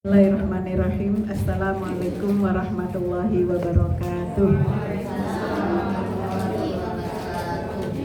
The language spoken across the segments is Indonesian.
Bismillahirrahmanirrahim. Assalamualaikum warahmatullahi wabarakatuh.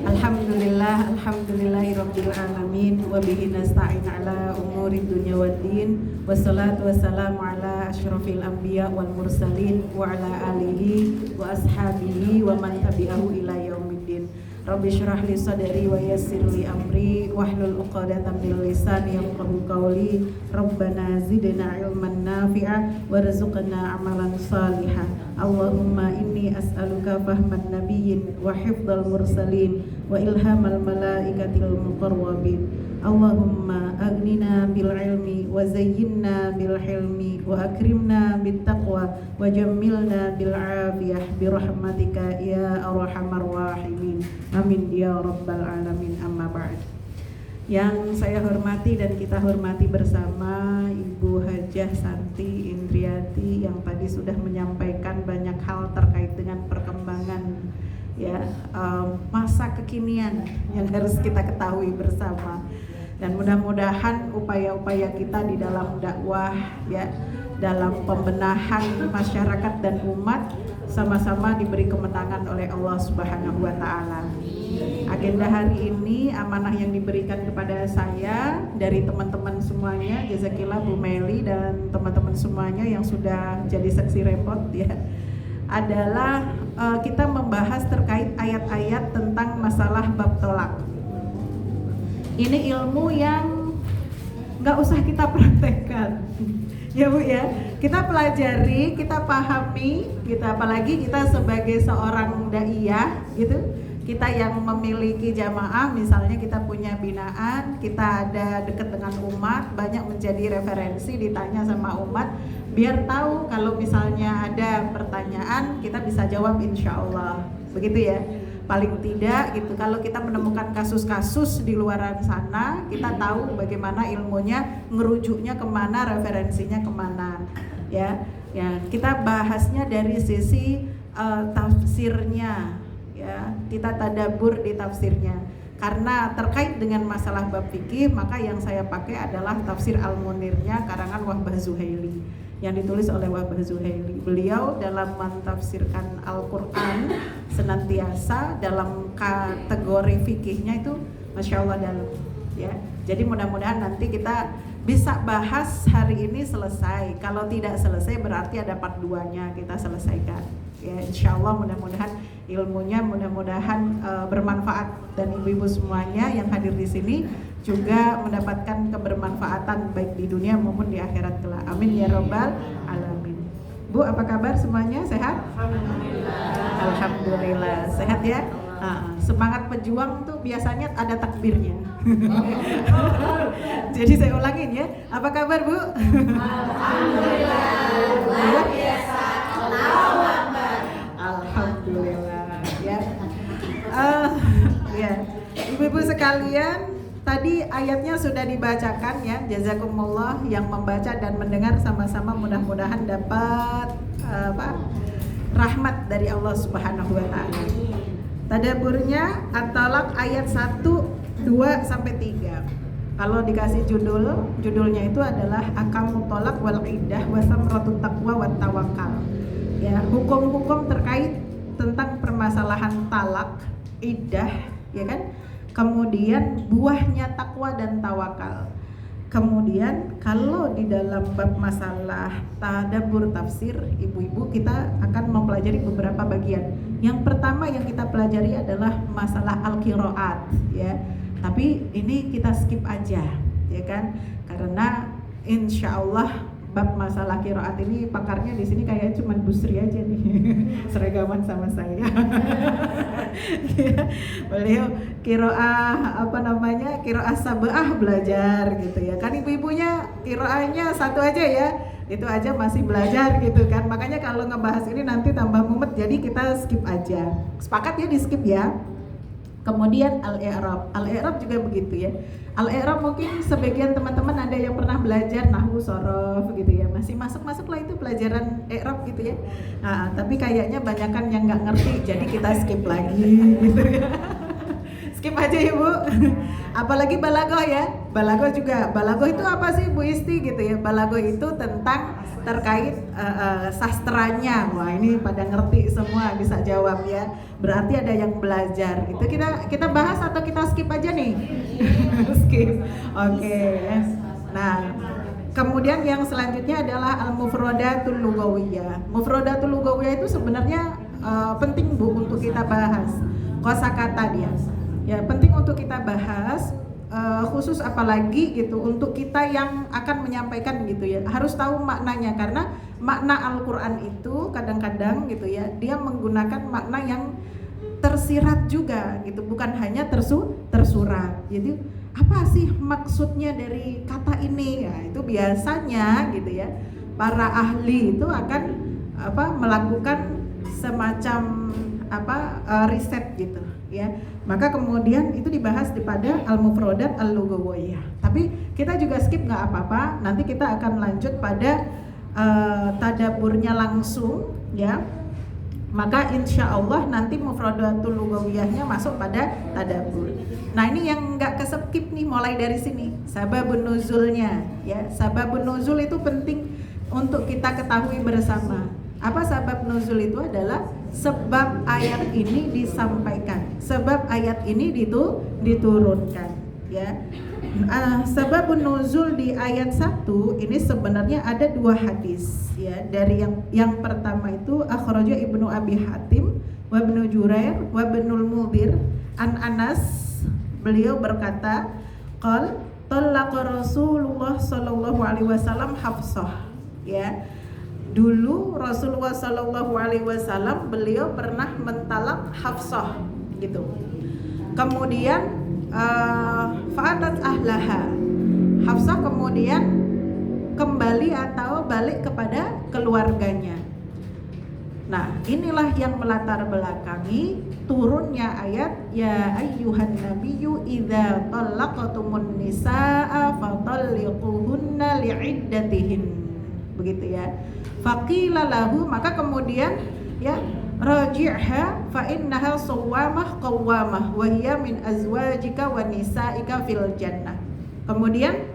Alhamdulillahirabbil alamin wa bihi nasta'in ala umurid dunya waddin. Wassalatu wassalamu ala asyrafil anbiya wal mursalin wa ala alihi wa ashabihi wa man tabi'ahu ila yaumiddin. Rabbi syrah li sadri wa yassir li amri wahlul 'uqdatam min lisani yafqahu qawli. Rabbana zidna ilman nafi'a warzuqna amalan salihan. Allahumma inni as'aluka fahman nabiyyin wa hifdzal mursalin wa ilhamal malaikatil muqarrabin. Allahumma aghnina bil ilmi wa zayyinna bil hilmi wa akrimna bit taqwa wa jammilna bil afiyah bi rahmatika ya arhamar rahimin. Amin ya rabbal alamin. Amma ba'd. Yang saya hormati dan kita hormati bersama Ibu Hajah Santi Indriati yang tadi sudah menyampaikan banyak hal terkait dengan perkembangan masa kekinian yang harus kita ketahui bersama. Dan mudah-mudahan upaya-upaya kita di dalam dakwah dalam pembenahan masyarakat dan umat sama-sama diberi kemenangan oleh Allah Subhanahu wa taala. Agenda hari ini, amanah yang diberikan kepada saya dari teman-teman semuanya, jazakillah Bu Meli dan teman-teman semuanya yang sudah jadi saksi repot adalah kita membahas terkait ayat-ayat tentang masalah bab tolak. Ini ilmu yang nggak usah kita praktekkan, ya Bu ya. Kita pelajari, kita pahami, apalagi kita sebagai seorang daiyah gitu. Kita yang memiliki jamaah, misalnya kita punya binaan, kita ada dekat dengan umat, banyak menjadi referensi, ditanya sama umat, biar tahu kalau misalnya ada pertanyaan kita bisa jawab insya Allah, begitu ya. Paling tidak gitu, kalau kita menemukan kasus-kasus di luaran sana, kita tahu bagaimana ilmunya, ngerujuknya kemana, referensinya kemana, ya. Kita bahasnya dari sisi tafsirnya, ya. Kita tadabbur di tafsirnya. Karena terkait dengan masalah bab fikih, maka yang saya pakai adalah tafsir Al-Munirnya karangan Wahbah Zuhaili yang ditulis oleh Wahbah Zuhaili. Beliau dalam mentafsirkan Al-Quran senantiasa dalam kategori fikihnya itu Masya Allah dalam, ya. Jadi mudah-mudahan nanti kita bisa bahas hari ini selesai. Kalau tidak selesai berarti ada part 2-nya kita selesaikan. Ya, insya Allah mudah-mudahan ilmunya mudah-mudahan bermanfaat dan ibu-ibu semuanya yang hadir di sini juga mendapatkan kebermanfaatan baik di dunia maupun di akhirat kelak. Amin ya rabbal alamin. Bu, apa kabar semuanya? Sehat? Alhamdulillah. Sehat ya? Semangat pejuang tuh biasanya ada takbirnya. Jadi saya ulangin ya. Apa kabar Bu? Alhamdulillah. Luar biasa. Allahu Akbar. Alhamdulillah ya. Ya. Ibu-ibu sekalian, tadi ayatnya sudah dibacakan ya. Jazakumullah yang membaca dan mendengar sama-sama mudah-mudahan dapat rahmat dari Allah Subhanahu wa taala. Tadabburnya At-Talaq ayat 1, 2 sampai 3. Kalau dikasih judulnya itu adalah Ahkamut Thalaq wal Iddah wa Samratut Taqwa wat Tawakkal. Ya, hukum-hukum terkait tentang permasalahan talak, iddah, ya kan? Kemudian buahnya takwa dan tawakal. Kemudian kalau di dalam bab masalah tadabbur tafsir, ibu-ibu kita akan mempelajari beberapa bagian. Yang pertama yang kita pelajari adalah masalah al-qiraat, ya. Tapi ini kita skip aja, ya kan? Karena insya Allah bab masalah qiraat ini pakarnya di sini kayak cuma Busri aja nih, seragaman sama saya. Ya, beliau qiraah qiraah sab'ah belajar gitu ya. Kan ibu-ibunya qiraahnya satu aja ya. Itu aja masih belajar gitu kan. Makanya kalau ngebahas ini nanti tambah mumet, jadi kita skip aja. Sepakat ya, di skip ya. Kemudian al-i'rab juga begitu ya. Al-i'rab mungkin sebagian teman-teman ada yang pernah belajar nahwu shorof gitu ya. Masih masuk lah itu pelajaran i'rab gitu ya. Nah, tapi kayaknya banyakan yang nggak ngerti, jadi kita skip lagi gitu ya. Skip aja ya Bu. Apalagi balaghah ya. Balago juga. Balago itu apa sih Bu Isti gitu ya? Balago itu tentang terkait sastranya. Wah, ini pada ngerti semua, bisa jawab ya. Berarti ada yang belajar. Itu kita bahas atau kita skip aja nih? Skip. Oke. Nah, kemudian yang selanjutnya adalah al-mufradatul lughawiyah. Mufradatul lughawiyah itu sebenarnya penting Bu untuk kita bahas. Kosakata dia. Ya, penting untuk kita bahas. Khusus apalagi gitu untuk kita yang akan menyampaikan gitu ya, harus tahu maknanya, karena makna Al-Quran itu kadang-kadang gitu ya, dia menggunakan makna yang tersirat juga gitu, bukan hanya tersurat. Jadi apa sih maksudnya dari kata ini? Ya, itu biasanya gitu ya, para ahli itu akan melakukan semacam riset gitu ya. Maka kemudian itu dibahas pada al-mufradat al-lughawiyah. Tapi kita juga skip nggak apa-apa. Nanti kita akan lanjut pada tadaburnya langsung ya. Maka insya Allah nanti mufradatul lughawiyahnya masuk pada tadabur. Nah, ini yang nggak keseskip nih, mulai dari sini sababun nuzulnya ya. Sababun nuzul itu penting untuk kita ketahui bersama. Apa sabab nuzul itu? Adalah sebab ayat ini disampaikan, sebab ayat ini diturunkan ya. Sababun nuzul di ayat 1 ini sebenarnya ada 2 hadis ya. Dari yang pertama itu akhraja Ibnu Abi Hatim wa Ibnu Jurair wa Ibnul Mudhir an Anas, beliau berkata qal talaqa Rasulullah sallallahu alaihi wasallam Hafsah ya. Dulu Rasulullah Shallallahu Alaihi Wasallam beliau pernah mentalak Hafsah gitu. Kemudian fa'atat ahlaha, Hafsah kemudian kembali atau balik kepada keluarganya. Nah, inilah yang melatar belakangi turunnya ayat ya ayyuhan nabiyyu idza talaqtumun nisaa fatalliquhunna li'iddatihin, begitu ya. Faqila lahu, maka kemudian ya raji'ha fa innaha sawwamah qawwamah wa hiya min azwajika wa nisaika fil jannah. Kemudian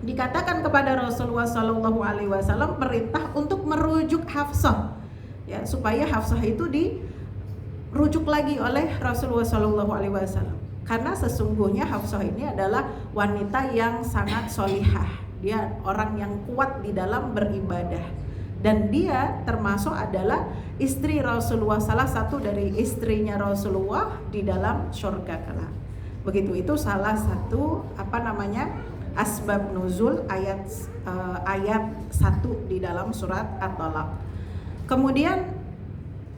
dikatakan kepada Rasulullah sallallahu alaihi wasallam perintah untuk merujuk Hafsah ya, supaya Hafsah itu dirujuk lagi oleh Rasulullah sallallahu alaihi wasallam, karena sesungguhnya Hafsah ini adalah wanita yang sangat solihah, dia orang yang kuat di dalam beribadah. Dan dia termasuk adalah istri Rasulullah, salah satu dari istrinya Rasulullah di dalam surga kelak. Begitu, itu salah satu asbab nuzul ayat 1 di dalam surat At-Talaq. Kemudian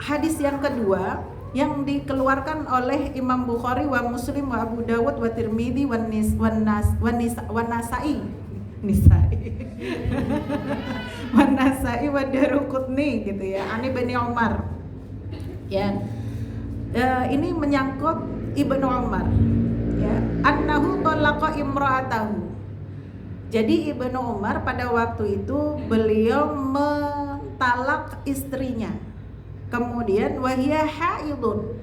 hadis yang kedua yang dikeluarkan oleh Imam Bukhari wa Muslim wa Abu Dawud wa Tirmidzi wa Nasai Wanasai wa Daruqutni gitu ya, Ani bin Umar ya. Ini menyangkut Ibnu Umar ya, annahu talaqa imra'atahu. Jadi Ibnu Umar pada waktu itu beliau mentalak istrinya, kemudian wahia haidun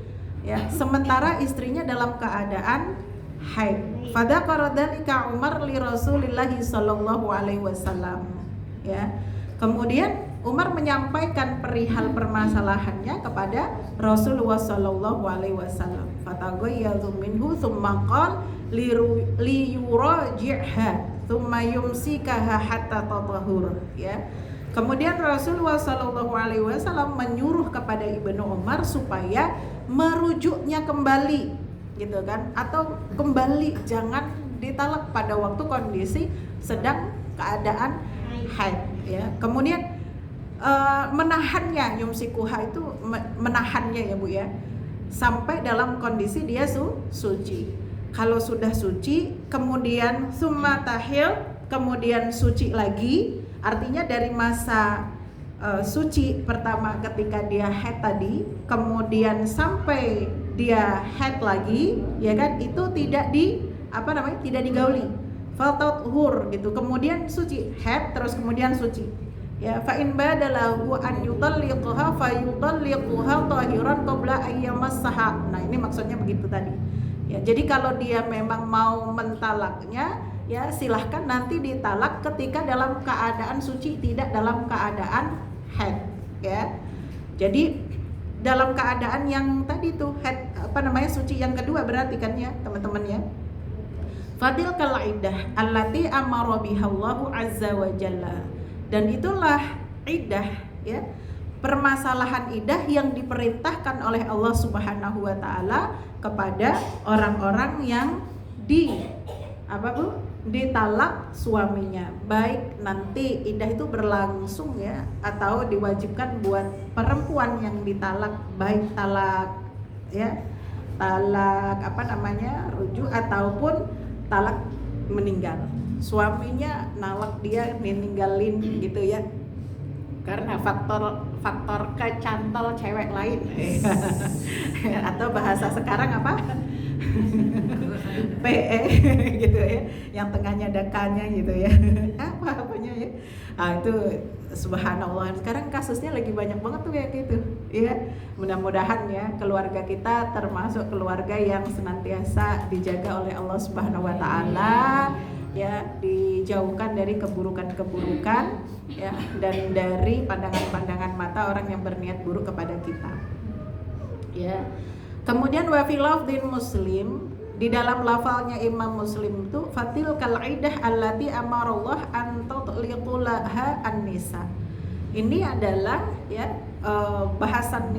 ya, sementara istrinya dalam keadaan haid. Fadzakara dzalika Umar li Rasulillah sallallahu alaihi wasallam ya. Kemudian Umar menyampaikan perihal permasalahannya kepada Rasulullah sallallahu alaihi wasallam. Fataghayyadhu minhu tsumma qala li yuraji'ha tsumma yumsikaha hatta tatahur ya. Kemudian Rasulullah sallallahu alaihi wasallam menyuruh kepada Ibnu Umar supaya merujuknya kembali gitu kan, atau kembali, jangan ditalak pada waktu kondisi sedang keadaan haid ya. Kemudian menahannya, yumsikuha itu menahannya ya Bu ya, sampai dalam kondisi dia suci. Kalau sudah suci kemudian summa tahil, kemudian suci lagi, artinya dari masa suci pertama ketika dia haid tadi, kemudian sampai dia haid lagi ya kan, itu tidak tidak digauli, faltathur gitu, kemudian suci, haid terus kemudian suci ya. Fa in badalahu an yutalliqha fa yutalliquha tahiran qabla ayyamassaha. Nah, ini maksudnya begitu tadi ya. Jadi kalau dia memang mau mentalaknya ya silahkan nanti ditalak ketika dalam keadaan suci, tidak dalam keadaan haid, ya. Jadi dalam keadaan yang tadi tuh haid, suci yang kedua berarti kan ya teman-teman ya. Fadil kal iddah allati amara biha Allahu azza wa jalla. Dan itulah iddah, ya, permasalahan iddah yang diperintahkan oleh Allah Subhanahu wa taala kepada orang-orang yang ditalak suaminya, baik nanti iddah itu berlangsung ya atau diwajibkan buat perempuan yang ditalak, baik talak rujuk ataupun talak meninggal. Suaminya nalak dia meninggalin gitu ya, karena faktor kecantol cewek lain atau bahasa sekarang apa PE gitu ya, yang tengahnya ada K-nya gitu ya apanya ya. Itu subhanallah, sekarang kasusnya lagi banyak banget tuh kayak gitu ya. Mudah-mudahan ya keluarga kita termasuk keluarga yang senantiasa dijaga oleh Allah Subhanahu wa taala, ya, dijauhkan dari keburukan-keburukan ya, dan dari pandangan-pandangan mata orang yang berniat buruk kepada kita ya. Kemudian wa fi lafdhin Muslim, di dalam lafalnya Imam Muslim itu fatil kal iddah allati amarallah an tutliqu laha an-nisa. Ini adalah ya bahasan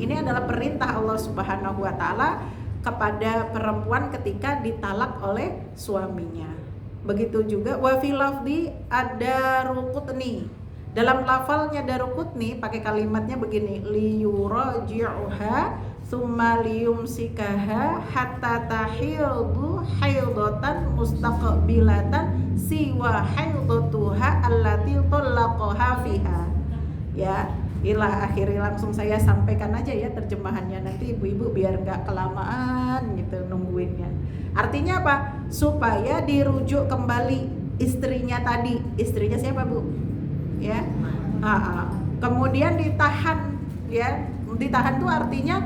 ini adalah perintah Allah Subhanahu wa taala kepada perempuan ketika ditalak oleh suaminya. Begitu juga wa fi lafdhi ad-Daruqutni. Dalam lafalnya Daruqutni pakai kalimatnya begini, liyuraji'uha summa liyumsikaha hatta tahildu haidatan mustaqbilatan siwa haidatuha allati talaqaha fiha. Ya, ila akhiri, langsung saya sampaikan aja ya terjemahannya, nanti ibu-ibu biar nggak kelamaan gitu nungguinnya. Artinya apa? Supaya dirujuk kembali istrinya tadi. Istrinya siapa, Bu? Ya. Kemudian ditahan ya. Ditahan tuh artinya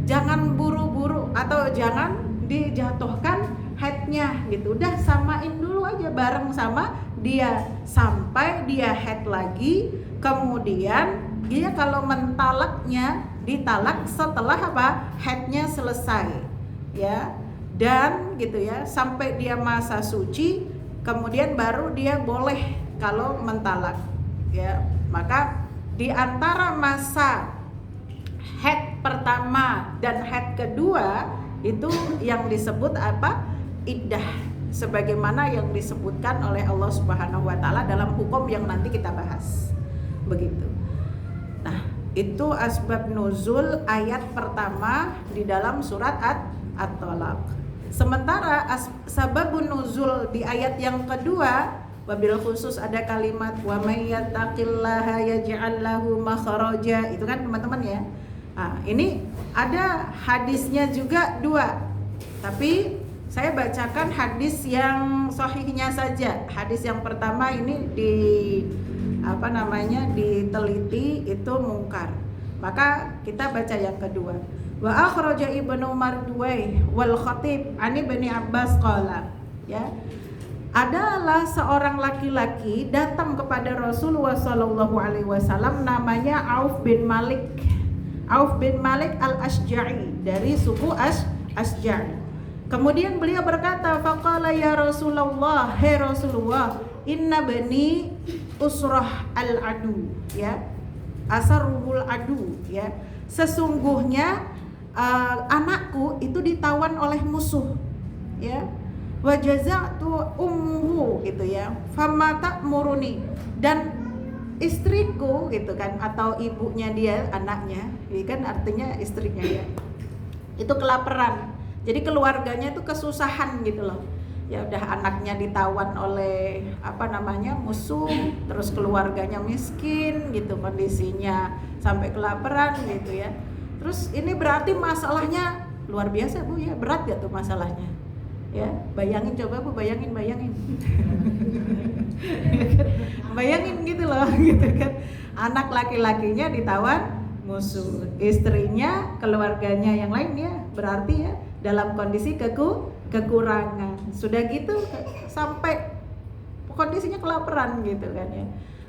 jangan buru-buru atau jangan dijatuhkan haidnya gitu. Udah samain dulu aja bareng sama dia sampai dia haid lagi. Kemudian dia kalau mentalaknya ditalak setelah apa? Haidnya selesai. Ya. Dan gitu ya, sampai dia masa suci, kemudian baru dia boleh kalau mentalak. Ya, maka di antara masa haid pertama dan haid kedua itu yang disebut apa? Iddah, sebagaimana yang disebutkan oleh Allah Subhanahu wa taala dalam hukum yang nanti kita bahas. Begitu. Nah, itu asbab nuzul ayat pertama di dalam surat At-Thalaq. Sementara sababun nuzul di ayat yang kedua, wabil khusus ada kalimat wa may yattaqillaha yaj'al lahu makhraja. Itu kan teman-teman ya. Nah, ini ada hadisnya juga dua. Tapi saya bacakan hadis yang sahihnya saja. Hadis yang pertama ini diteliti itu mungkar. Maka kita baca yang kedua. Wa akhraja Ibnu Marduwai wal Khatib ani Ibnu Abbas qala, ya. Adalah seorang laki-laki datang kepada Rasulullah sallallahu alaihi wasallam, namanya Auf bin Malik al-Asja'i, dari suku Asja'i. Kemudian beliau berkata, faqala ya Rasulullah, hai Rasulullah, inna bani usrah al-adu, ya, asarul adu, ya, sesungguhnya anakku itu ditawan oleh musuh, ya, wajazatu ummuhu gitu ya, fama ta'muruni, dan istriku gitu kan, atau ibunya dia, anaknya, ini kan artinya istrinya ya, itu kelaparan, jadi keluarganya itu kesusahan gitu loh. Ya udah, anaknya ditawan oleh musuh, terus keluarganya miskin gitu kondisinya, sampai kelaparan gitu ya. Terus ini berarti masalahnya luar biasa, Bu, ya, berat gak tuh masalahnya? Ya, bayangin, coba Bu, bayangin bayangin gitu loh, gitu kan. Anak laki-lakinya ditawan musuh, istrinya, keluarganya yang lain ya, berarti ya dalam kondisi kekurangan. Sudah gitu sampai kondisinya kelaparan gitu kan ya.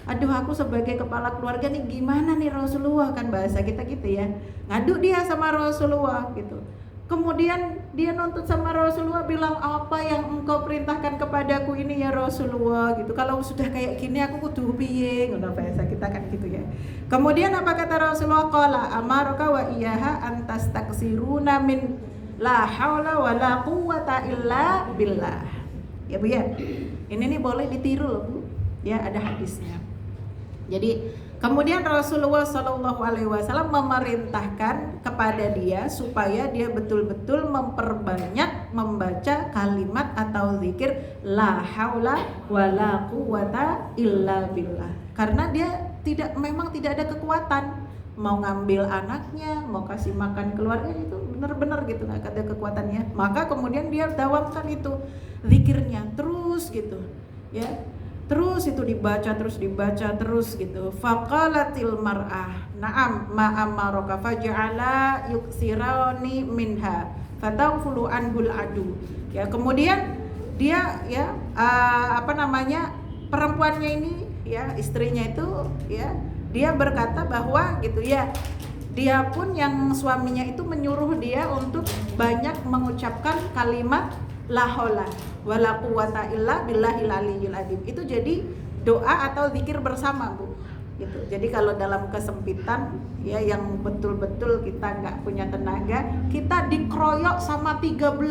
Aduh, aku sebagai kepala keluarga nih gimana nih Rasulullah, kan bahasa kita gitu ya. Ngadu dia sama Rasulullah gitu. Kemudian dia nuntut sama Rasulullah, bilang, apa yang engkau perintahkan kepadaku ini ya Rasulullah gitu. Kalau sudah kayak gini aku kudu piye, ngono bahasa kita kan gitu ya. Kemudian apa kata Rasulullah? Qala amaraka wa iyyaha antastaksiruna min la haula wala quwwata illa billah. Ya Bu ya. Ini nih boleh ditiru loh Bu. Ya, ada hadisnya. Jadi kemudian Rasulullah SAW memerintahkan kepada dia supaya dia betul-betul memperbanyak membaca kalimat atau zikir la haula wala quwwata illa billah. Karena dia memang tidak ada kekuatan mau ngambil anaknya, mau kasih makan keluarga, itu benar-benar gitu nggak ada kekuatannya. Maka kemudian dia dawamkan itu zikirnya terus gitu, ya. Terus itu dibaca terus gitu. Faqalatil mar'ah na'am ma amaraka faj'ala yuksirani minha fatawfulu anhul adu. Ya, kemudian dia ya perempuannya ini ya, istrinya itu ya, dia berkata bahwa gitu ya, dia pun yang suaminya itu menyuruh dia untuk banyak mengucapkan kalimat la haula wala quwwata illa billahil aliyyil azim. Itu jadi doa atau zikir bersama Bu gitu. Jadi kalau dalam kesempitan ya, yang betul-betul kita nggak punya tenaga, kita dikeroyok sama 13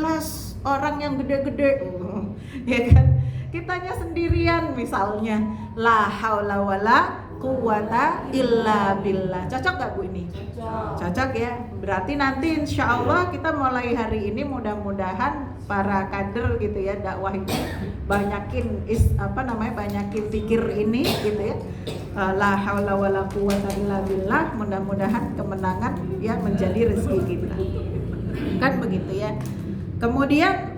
orang yang gede-gede ya kan, kitanya sendirian misalnya la haula wala quwwata illa billah. Cocok gak Bu ini? Cocok ya. Berarti nanti insya Allah kita mulai hari ini mudah-mudahan para kader gitu ya, dakwah ini banyakin banyakin zikir ini gitu ya. La haula wala quwwata illa billah. Mudah-mudahan kemenangan ya menjadi rezeki kita. Kan begitu ya. Kemudian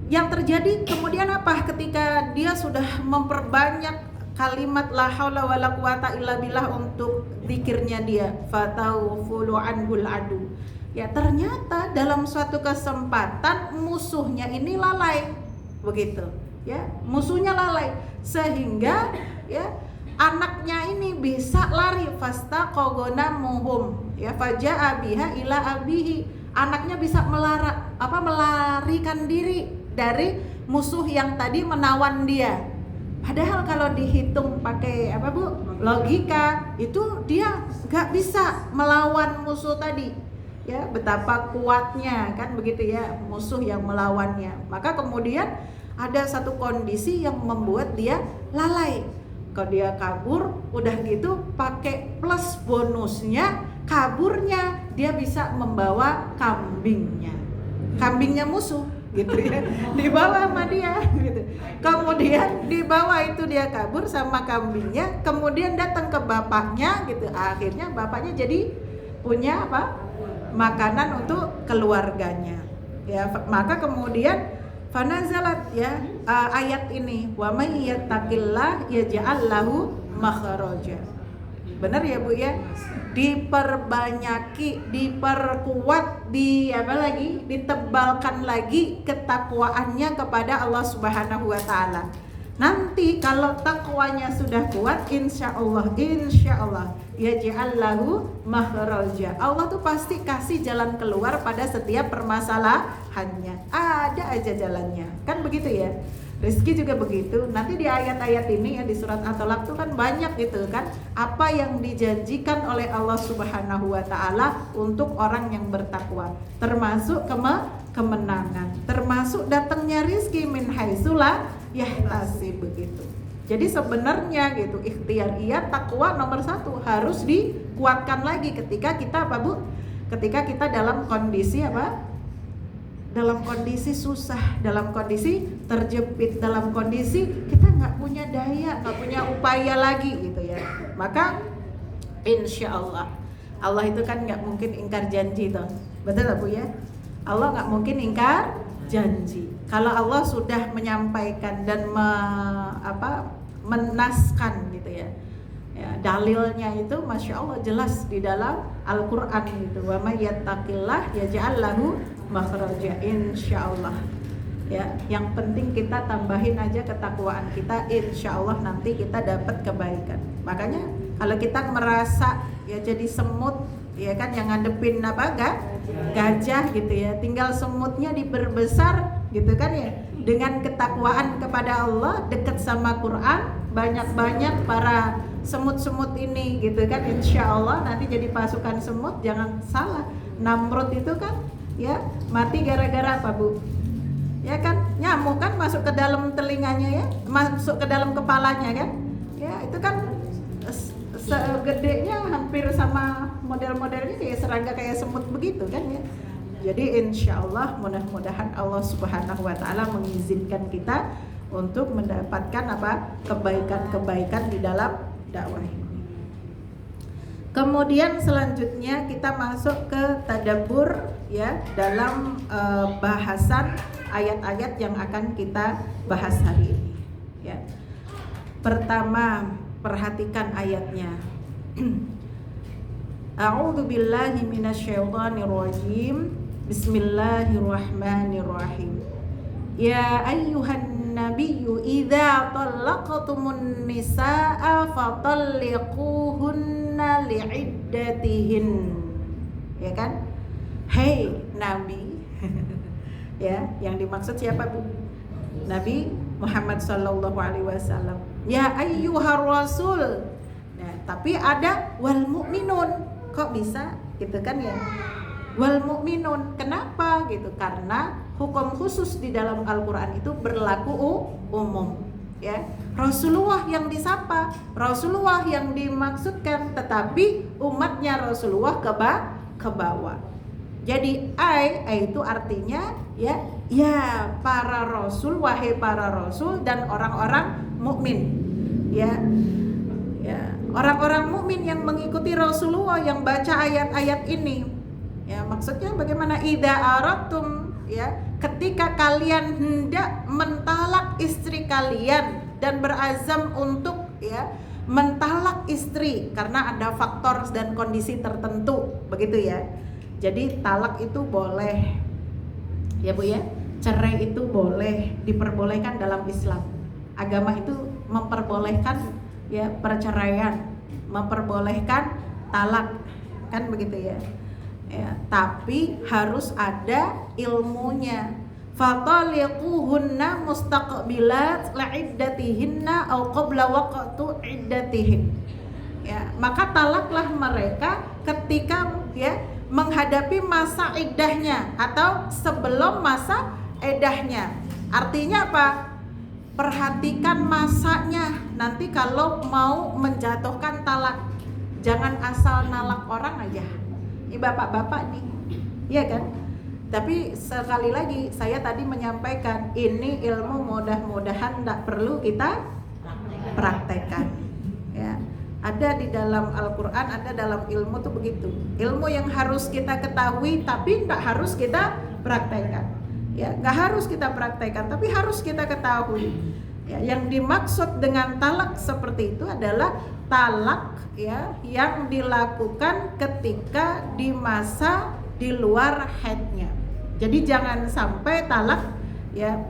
yang terjadi kemudian apa? Ketika dia sudah memperbanyak kalimat la haula wala quwata illa billah untuk zikirnya dia, fatawfulu anhul adu. Ya, ternyata dalam suatu kesempatan musuhnya ini lalai. Begitu, ya. Musuhnya lalai sehingga ya anaknya ini bisa lari, fastaqogona muhum. Ya, faja'a biha ila abihi. Anaknya bisa melarikan diri dari musuh yang tadi menawan dia. Padahal kalau dihitung pakai logika, itu dia nggak bisa melawan musuh tadi. Ya, betapa kuatnya kan begitu ya musuh yang melawannya. Maka kemudian ada satu kondisi yang membuat dia lalai. Kalau dia kabur, udah gitu pakai plus bonusnya, kaburnya dia bisa membawa kambingnya musuh gitu ya, dibawa sama dia gitu. Kemudian dibawa itu dia kabur sama kambingnya, kemudian datang ke bapaknya gitu. Akhirnya bapaknya jadi punya makanan untuk keluarganya. Ya, maka kemudian fanazalat ya ayat ini, wa may yattaqillah yaj'al lahu makhraja. Benar ya Bu ya? Diperbanyaki, diperkuat, ditebalkan lagi ketakwaannya kepada Allah Subhanahu wa taala. Nanti kalau takwanya sudah kuat, insya Allah yaj'al lahu makhraja. Allah tuh pasti kasih jalan keluar pada setiap permasalahannya. Ada aja jalannya. Kan begitu ya? Rezeki juga begitu. Nanti di ayat-ayat ini ya, di surat At-Talaq itu kan banyak gitu kan, apa yang dijanjikan oleh Allah Subhanahu wa taala untuk orang yang bertakwa, termasuk kemenangan, termasuk datangnya rezeki min haitsulah yahtasib begitu. Jadi sebenarnya gitu, ikhtiar takwa nomor 1 harus dikuatkan lagi ketika kita ketika kita dalam kondisi dalam kondisi susah, dalam kondisi terjepit, dalam kondisi kita nggak punya daya, nggak punya upaya lagi gitu ya. Maka insya Allah itu kan nggak mungkin ingkar janji toh, betul lah Bu ya? Allah nggak mungkin ingkar janji. Kalau Allah sudah menyampaikan dan menaskan gitu ya, dalilnya itu masya Allah jelas di dalam Al-Quran gitu. Wa may yattaqillah yaj'al lahu makhraja, insyaallah. Ya, yang penting kita tambahin aja ketakwaan kita, insyaallah nanti kita dapat kebaikan. Makanya kalau kita merasa ya jadi semut, ya kan, yang ngadepin apa gajah gitu ya, tinggal semutnya diperbesar gitu kan ya, dengan ketakwaan kepada Allah, dekat sama Quran, banyak-banyak para semut-semut ini gitu kan, insyaallah nanti jadi pasukan semut. Jangan salah, Namrud itu kan ya mati gara-gara apa, Bu? Ya kan, nyamuk kan masuk ke dalam telinganya ya, masuk ke dalam kepalanya kan, ya itu kan segedenya hampir sama model-modelnya kayak serangga, kayak semut begitu kan ya. Jadi insyaallah mudah-mudahan Allah Subhanahu wa taala mengizinkan kita untuk mendapatkan apa, kebaikan-kebaikan di dalam dakwah ini. Kemudian selanjutnya kita masuk ke tadabbur ya, dalam bahasan ayat-ayat yang akan kita bahas hari ini ya. Pertama, perhatikan ayatnya. A'udzu billahi minasyaitonir rajim. Bismillahirrahmanirrahim. Ya ayyuhan nabiyyu idza talaqtumun nisaa fatalliquhunna li'iddatihin. Ya kan? Hei Nabi. Ya, yang dimaksud siapa, Bu? Nabi Muhammad sallallahu alaihi wasallam. Ya ayyuhar rasul. Nah, tapi ada wal mukminun. Kok bisa gitu kan ya? Wal mukminun. Kenapa gitu? Karena hukum khusus di dalam Al-Qur'an itu berlaku umum, ya. Rasulullah yang disapa, Rasulullah yang dimaksudkan, tetapi umatnya Rasulullah ke bawah. Jadi itu artinya ya para rasul, wahai para rasul dan orang-orang mukmin. Ya. Orang-orang mukmin yang mengikuti Rasulullah, yang baca ayat-ayat ini. Ya, maksudnya bagaimana? Idza aradtum, ya, ketika kalian hendak mentalak istri kalian dan berazam untuk ya mentalak istri karena ada faktor dan kondisi tertentu, begitu ya. Jadi talak itu boleh, ya Bu ya, cerai itu boleh, diperbolehkan dalam Islam. Agama itu memperbolehkan ya perceraian, memperbolehkan talak, kan begitu ya. Ya, tapi harus ada ilmunya. Fataliquhunna mustaqbilat la'iddatihinna au qabla waqtu iddatihin. Ya, maka talaklah mereka ketika ya menghadapi masa iddahnya atau sebelum masa iddahnya. Artinya apa? Perhatikan masanya. Nanti kalau mau menjatuhkan talak, jangan asal nalak orang aja. Ini bapak-bapak nih, iya kan? Tapi sekali lagi saya tadi menyampaikan, ini ilmu mudah-mudahan tidak perlu kita praktekkan. Ya. Ada di dalam Al-Quran, ada dalam ilmu tuh begitu. Ilmu yang harus kita ketahui tapi tidak harus kita praktekkan. Ya, nggak harus kita praktekkan tapi harus kita ketahui. Ya, yang dimaksud dengan talak seperti itu adalah talak ya yang dilakukan ketika di masa di luar haidnya. Jadi jangan sampai talak ya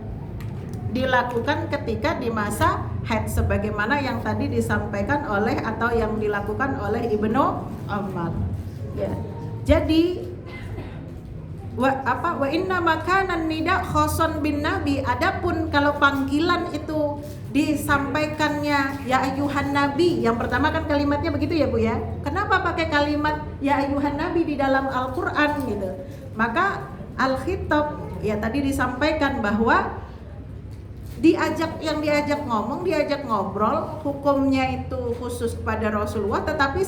dilakukan ketika di masa haid sebagaimana yang tadi disampaikan oleh atau yang dilakukan oleh Ibnu Umar. Ya. Jadi wa inna makanan nida khoson bin nabi. Adapun kalau panggilan itu disampaikannya ya ayuhan nabi, yang pertama kan kalimatnya begitu ya Bu ya. Kenapa pakai kalimat ya ayuhan nabi di dalam Al-Qur'an gitu? Maka al-khitab ya tadi disampaikan bahwa diajak ngomong, diajak ngobrol, hukumnya itu khusus kepada Rasulullah, tetapi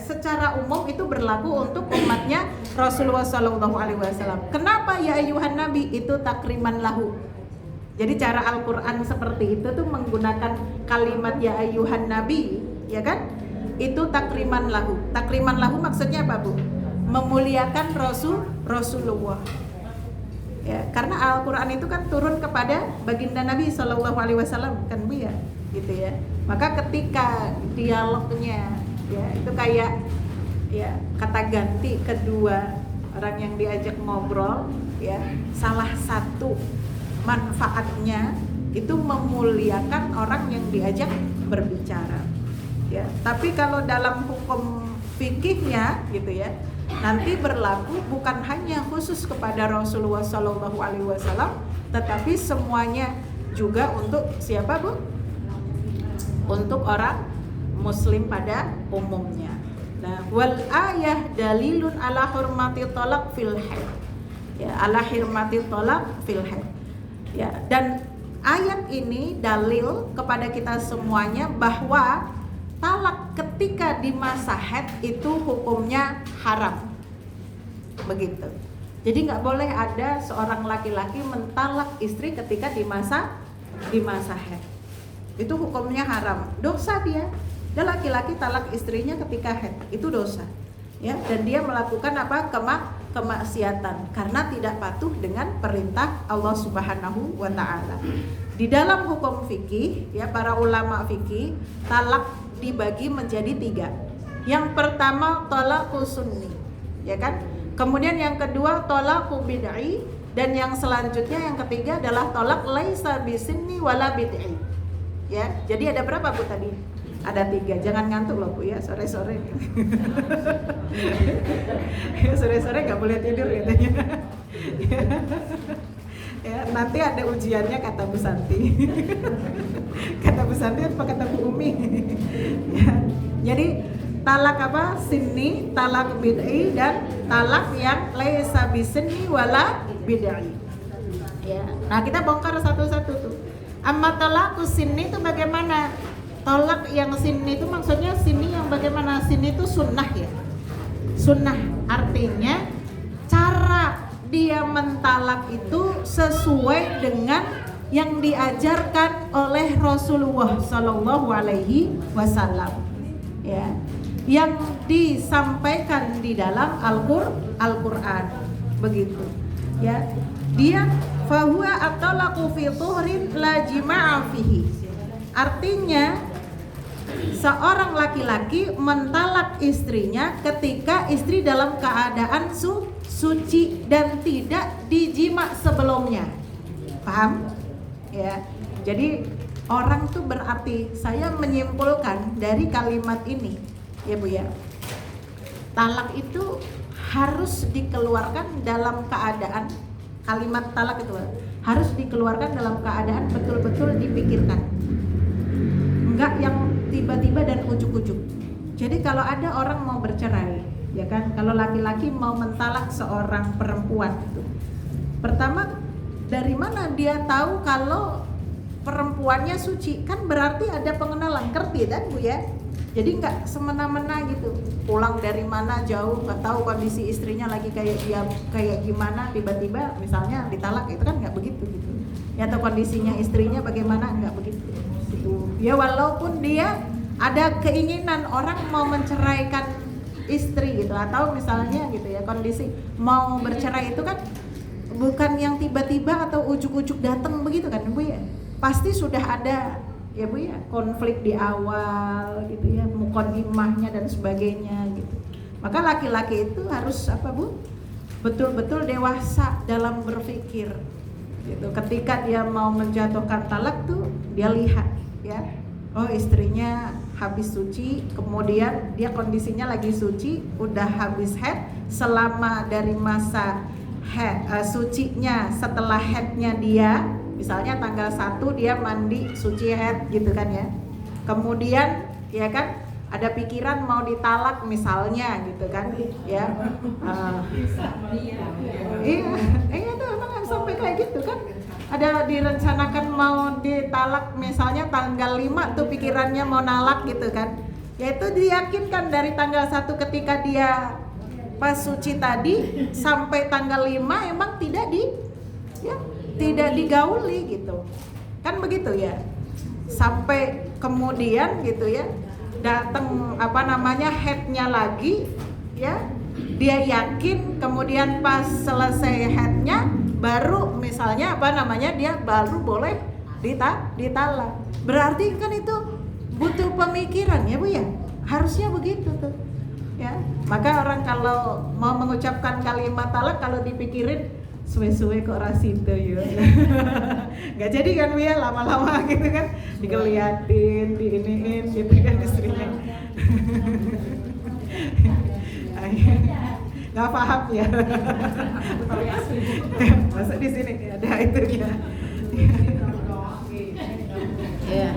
secara umum itu berlaku untuk umatnya Rasulullah SAW. Kenapa ya ayuhan nabi? Itu takriman lahu. Jadi cara Al-Quran seperti itu tuh menggunakan kalimat ya ayuhan nabi, ya kan? Itu takriman lahu. Takriman lahu maksudnya apa Bu? Memuliakan Rasulullah. Ya, karena Al-Quran itu kan turun kepada baginda Nabi SAW kan Bu ya, gitu ya. Maka ketika dialognya ya itu kayak ya kata ganti kedua orang yang diajak ngobrol, ya, salah satu manfaatnya itu memuliakan orang yang diajak berbicara, ya. Tapi kalau dalam hukum fikihnya gitu ya, nanti berlaku bukan hanya khusus kepada Rasulullah SAW, tetapi semuanya juga untuk siapa, Bu? Untuk orang Muslim pada umumnya. Nah, wal ayah dalilun ala hurmati tolak fil haid. Ya, ala hurmati tolak fil haid. Ya, dan ayat ini dalil kepada kita semuanya bahwa talak ketika di masa haid itu hukumnya haram. Begitu. Jadi nggak boleh ada seorang laki-laki mentalak istri ketika di masa haid. Itu hukumnya haram. Dosa dia. Dan laki-laki talak istrinya ketika haid, itu dosa. Ya, dan dia melakukan apa? Kemaksiatan karena tidak patuh dengan perintah Allah Subhanahu wa taala. Di dalam hukum fikih, ya, para ulama fikih, talak dibagi menjadi 3. Yang pertama talaqu sunni, ya kan? Kemudian yang kedua talaqu bid'i, dan yang selanjutnya yang ketiga adalah talak laisa bisinni wala bid'i. Ya, jadi ada berapa, Bu, tadi? Ada 3. Jangan ngantuk loh, Bu, ya, sore-sore. Sore-sore nggak boleh tidur katanya. Ya, nanti ada ujiannya kata Bu Santi. Kata Bu Santi apa kata Bu Umi? Ya, jadi talak apa? Sinni, talak bid'i, dan talak yang laisa bisinni wala bid'i. Ya. Nah, kita bongkar satu-satu tuh. Amma talaqus sinni itu bagaimana? Tolak yang sinni itu maksudnya sinni yang bagaimana? Sinni itu sunnah, ya. Sunnah artinya cara dia mentalak itu sesuai dengan yang diajarkan oleh Rasulullah Sallallahu Alaihi Wasallam, ya, yang disampaikan di dalam Al-Quran, begitu, ya. Dia fahuwa at-talaqu fi tuhrin la jima'a fihi. Artinya seorang laki-laki mentalak istrinya ketika istri dalam keadaan suci dan tidak dijima sebelumnya. Paham? Ya. Jadi orang tuh berarti, saya menyimpulkan dari kalimat ini, ya Bu ya, talak itu harus dikeluarkan dalam keadaan, kalimat talak itu harus dikeluarkan dalam keadaan betul-betul dipikirkan, enggak yang tiba-tiba dan ujuk-ujuk. Jadi kalau ada orang mau bercerai, ya kan, kalau laki-laki mau mentalak seorang perempuan itu, pertama, dari mana dia tahu kalau perempuannya suci? Kan berarti ada pengenalan, ngerti kan Bu ya? Jadi nggak semena-mena gitu, pulang dari mana jauh, nggak tahu kondisi istrinya lagi kayak gimana, tiba-tiba misalnya ditalak, itu kan nggak begitu gitu. Ya, atau kondisinya istrinya bagaimana, nggak begitu. Gitu. Ya, walaupun dia ada keinginan orang mau menceraikan istri gitu, atau misalnya gitu ya, kondisi mau bercerai itu kan bukan yang tiba-tiba atau ujuk-ujuk datang begitu kan Bu ya. Pasti sudah ada, ya Bu ya, konflik di awal gitu ya, muqaddimahnya dan sebagainya gitu. Maka laki-laki itu harus apa Bu? Betul-betul dewasa dalam berpikir gitu. Ketika dia mau menjatuhkan talak tuh dia lihat ya, oh istrinya habis suci, kemudian dia kondisinya lagi suci, udah habis haid, selama dari masa haid, sucinya setelah haidnya dia, misalnya tanggal 1 dia mandi suci haid gitu kan ya. Kemudian ya kan ada pikiran mau ditalak misalnya gitu kan ya. Iya tuh emang sampai kayak gitu kan. Ada direncanakan mau ditalak misalnya tanggal 5 tuh pikirannya mau nalak gitu kan. Ya itu diyakinkan dari tanggal 1 ketika dia pas suci tadi sampai tanggal 5 emang tidak digauli gitu. Kan begitu ya. Sampai kemudian gitu ya, datang haidnya lagi ya. Dia yakin kemudian pas selesai haidnya baru misalnya dia baru boleh ditalak. Berarti kan itu butuh pemikiran ya Bu ya. Harusnya begitu tuh. Ya, maka orang kalau mau mengucapkan kalimat talak kalau dipikirin suwe-suwe kok rasito ya. Nggak jadi kan Bu ya, lama-lama gitu kan dikeliatin, diiniin gitu kan istrinya. Nggak paham ya. Masuk di sini ada itu ya. Ya.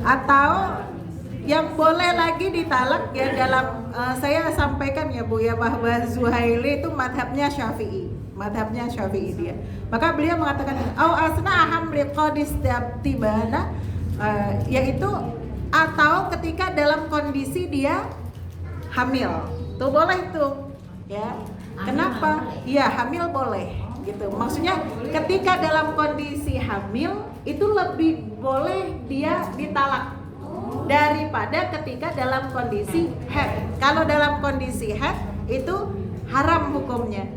Atau yang boleh lagi ditalak ya dalam saya sampaikan ya Bu ya, bahwa Zuhaili itu madhabnya Syafi'i dia. Maka beliau mengatakan au asna aham riqadis tibana, yaitu atau ketika dalam kondisi dia hamil tuh boleh tuh ya. Kenapa? Ya hamil boleh gitu. Maksudnya ketika dalam kondisi hamil itu lebih boleh dia ditalak daripada ketika dalam kondisi haid. Kalau dalam kondisi haid itu haram hukumnya.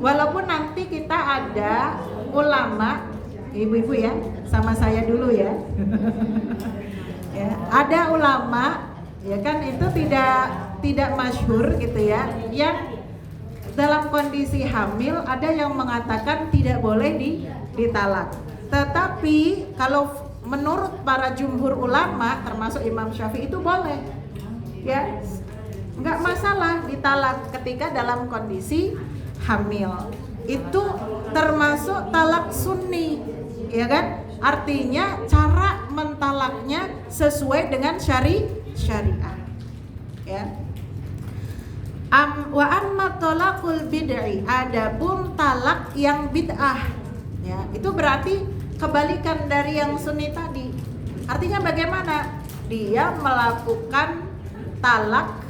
Walaupun nanti kita ada ulama, ibu-ibu ya, sama saya dulu ya. Ya, ada ulama ya kan itu tidak masyhur gitu ya, yang dalam kondisi hamil ada yang mengatakan tidak boleh ditalak. Tetapi kalau menurut para jumhur ulama termasuk Imam Syafi'i itu boleh. Ya. Enggak masalah ditalak ketika dalam kondisi hamil. Itu termasuk talak sunni, ya kan? Artinya cara mentalaknya sesuai dengan syariah. Ya. Wa amma talaqul bid'i, adapun talak yang bid'ah. Ya, itu berarti kebalikan dari yang sunni tadi. Artinya bagaimana? Dia melakukan talak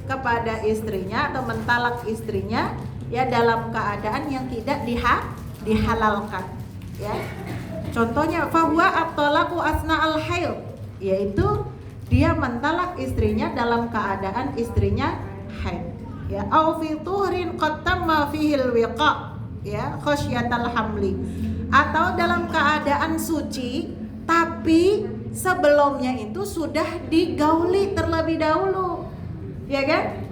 kepada istrinya atau mentalak istrinya ya dalam keadaan yang tidak dihalalkan. Ya. Contohnya fahuwa at-talaqu asna'al haid, yaitu dia mentalak istrinya dalam keadaan istrinya haid. Ya, au fi tuhrin qad tamma fihil wiqa, ya, khasyatal hamli. Atau dalam keadaan suci tapi sebelumnya itu sudah digauli terlebih dahulu, ya kan?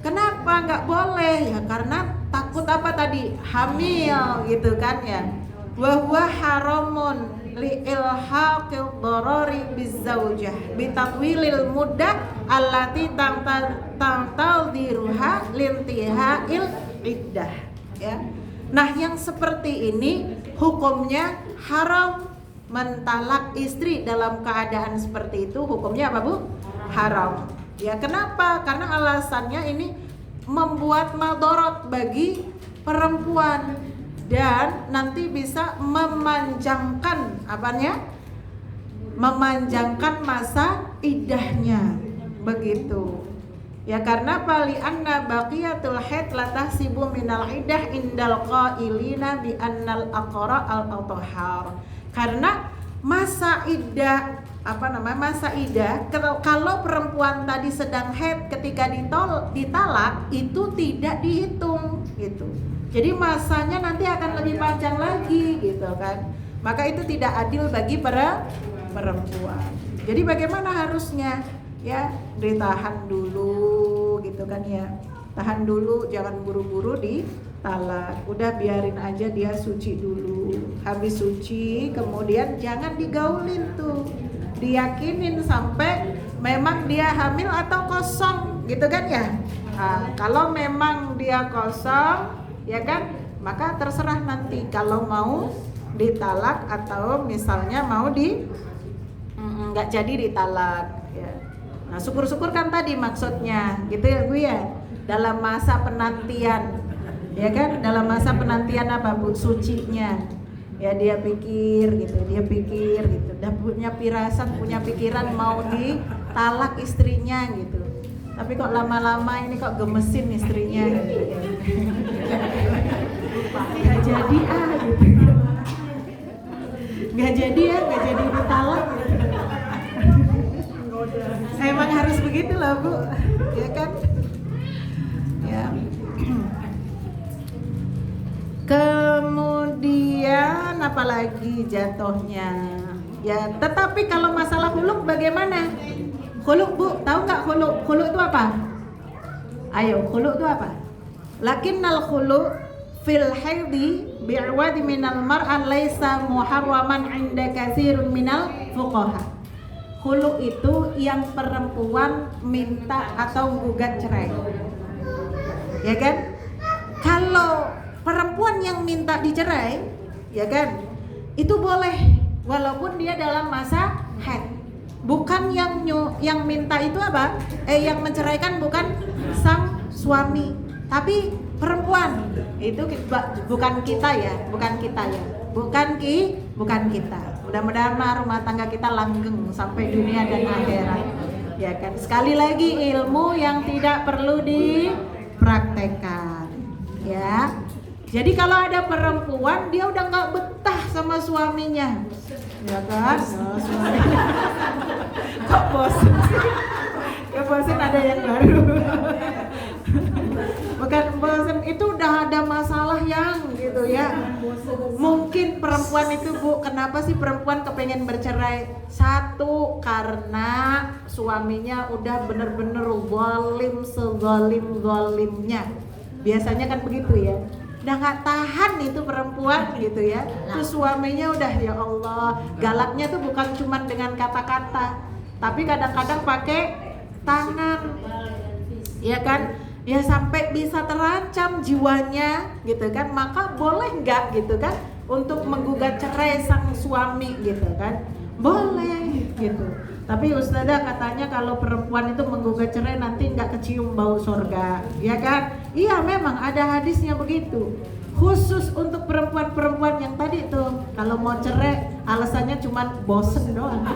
Kenapa nggak boleh? Ya karena takut apa tadi? Hamil gitu kan ya. Wa huwa haramun li ilhaqil darari bizaujah bi tatwilil muddah allati tantadiruha lintihail iddah, ya. Nah, yang seperti ini hukumnya haram mentalak istri dalam keadaan seperti itu. Hukumnya apa, Bu? Haram. Ya, kenapa? Karena alasannya ini membuat madorot bagi perempuan dan nanti bisa memanjangkan memanjangkan masa iddahnya, begitu. Ya karena pali anna baqiyatul haid la tahsibu minal iddah indal qailina bi annal aqra al athhar. Karena masa iddah masa iddah kalau perempuan tadi sedang haid ketika ditalak itu tidak dihitung gitu. Jadi masanya nanti akan lebih panjang lagi gitu kan. Maka itu tidak adil bagi perempuan. Jadi bagaimana harusnya? Ya, ditahan dulu gitu kan ya. Tahan dulu, jangan buru-buru ditalak. Udah biarin aja dia suci dulu. Habis suci kemudian jangan digaulin tuh. Diyakinin sampai memang dia hamil atau kosong gitu kan ya. Nah, kalau memang dia kosong ya kan, maka terserah nanti kalau mau ditalak atau misalnya mau nggak jadi ditalak ya. Nah, syukur-syukur kan tadi maksudnya gitu ya Bu ya, dalam masa penantian ya kan, dalam masa penantian apa Bu, sucinya ya dia pikir gitu, dan punya firasat, punya pikiran mau ditalak istrinya gitu, tapi kok lama-lama ini kok gemesin istrinya gitu. Nggak jadi gitu. Nggak jadi ditalak gitu. Emang harus begitu lah Bu, ya kan? Ya. Kemudian apalagi jatuhnya? Ya, tetapi kalau masalah huluk bagaimana? Khulu Bu, tahu nggak khulu? Khulu itu apa? Ayo, khulu itu apa? Lakinnal khulu fil haidi bi'wadi minal mar'an laisa muharraman 'inda katsirun minal fuqaha. Khulu itu yang perempuan minta atau gugat cerai. Ya kan? Kalau perempuan yang minta dicerai, ya kan? Itu boleh walaupun dia dalam masa haid. Bukan yang minta itu apa? Yang menceraikan bukan sang suami, tapi perempuan. Itu bukan kita ya. Bukan kita. Mudah-mudahan rumah tangga kita langgeng sampai dunia dan akhirat. Ya kan? Sekali lagi ilmu yang tidak perlu dipraktekkan. Ya. Jadi kalau ada perempuan dia udah nggak betah sama suaminya, ya kan? Suaminya. Kok bosan sih? Ya bosan ada yang baru. Bukan bosan, itu udah ada masalah yang gitu ya. Mungkin perempuan itu Bu, kenapa sih perempuan kepengen bercerai? Satu, karena suaminya udah bener-bener zalim sezalim-zalimnya. Biasanya kan begitu ya. Udah gak tahan itu perempuan gitu ya. Terus suaminya udah ya Allah, galaknya tuh bukan cuma dengan kata-kata, tapi kadang-kadang pakai tangan. Ya kan? Ya sampai bisa terancam jiwanya gitu kan. Maka boleh nggak gitu kan untuk menggugat cerai sang suami gitu kan? Boleh gitu. Tapi Ustazah katanya kalau perempuan itu menggugat cerai nanti nggak kecium bau surga, ya kan? Iya memang ada hadisnya begitu. Khusus untuk perempuan-perempuan yang tadi tuh, kalau mau cerai alasannya cuma bosen doang.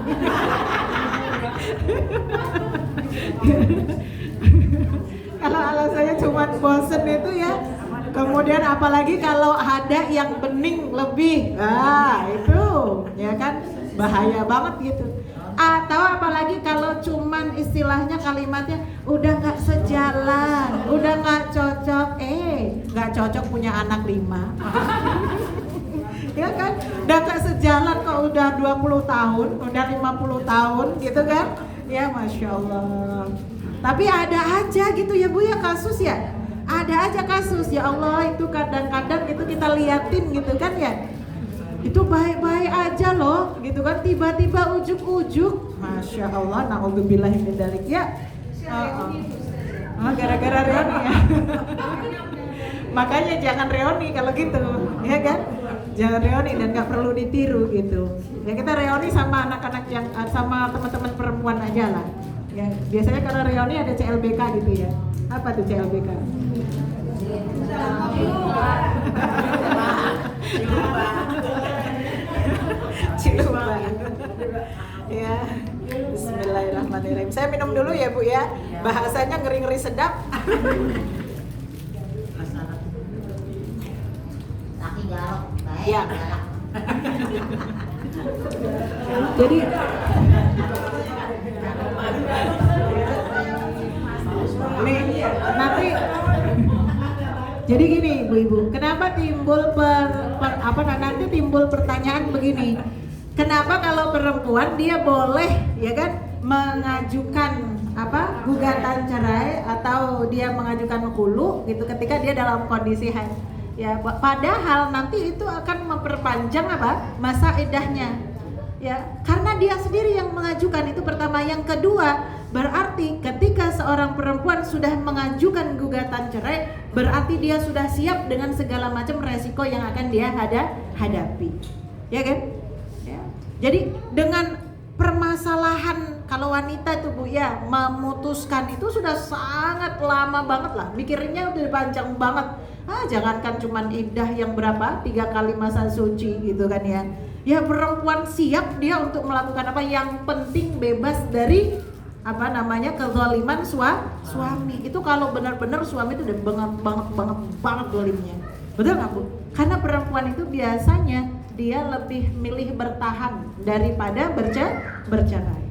Kalau alasannya cuma bosen itu ya. Kemudian apalagi kalau ada yang bening lebih, itu ya kan bahaya banget gitu. Atau apalagi kalau cuman istilahnya kalimatnya udah nggak sejalan, udah nggak cocok, nggak cocok punya anak 5. Ya kan, udah nggak sejalan kok udah 20 tahun, udah 50 tahun gitu kan, ya Masya Allah. Tapi ada aja gitu ya Bu ya kasus ya, ada aja kasus ya Allah itu kadang-kadang itu kita liatin gitu kan ya. Itu baik-baik aja loh gitu kan, tiba-tiba ujuk-ujuk Masya Allah, na'udzubillahi min dzalik ya. Gara-gara reoni ya. Makanya jangan reoni kalau gitu, ya kan? Jangan reoni dan nggak perlu ditiru gitu. Ya kita reoni sama anak-anak yang sama teman-teman perempuan aja lah. Ya biasanya kalau reoni ada CLBK gitu ya. Apa tuh CLBK? Ciluba. Ya. Bismillahirrahmanirrahim. Saya minum dulu ya Bu ya. Bahasanya ngeri-ngeri sedap. Laki garok, baik. Ya. Jadi nanti jadi gini ibu-ibu, kenapa timbul nanti timbul pertanyaan begini, kenapa kalau perempuan dia boleh ya kan mengajukan gugatan cerai atau dia mengajukan khulu gitu ketika dia dalam kondisi haid ya, padahal nanti itu akan memperpanjang masa iddahnya ya, karena dia sendiri yang mengajukan itu pertama. Yang kedua, berarti ketika seorang perempuan sudah mengajukan gugatan cerai, berarti dia sudah siap dengan segala macam resiko yang akan dia hadapi, ya kan? Ya. Jadi dengan permasalahan kalau wanita itu Bu ya memutuskan itu sudah sangat lama banget lah, mikirinnya udah panjang banget. Jangankan cuman iddah yang berapa 3 kali masa suci gitu kan ya. Ya perempuan siap dia untuk melakukan yang penting bebas dari kezaliman suami. Itu kalau benar-benar suami itu udah banget zalimnya. Betul nggak Bu? Karena perempuan itu biasanya dia lebih milih bertahan daripada bercerai.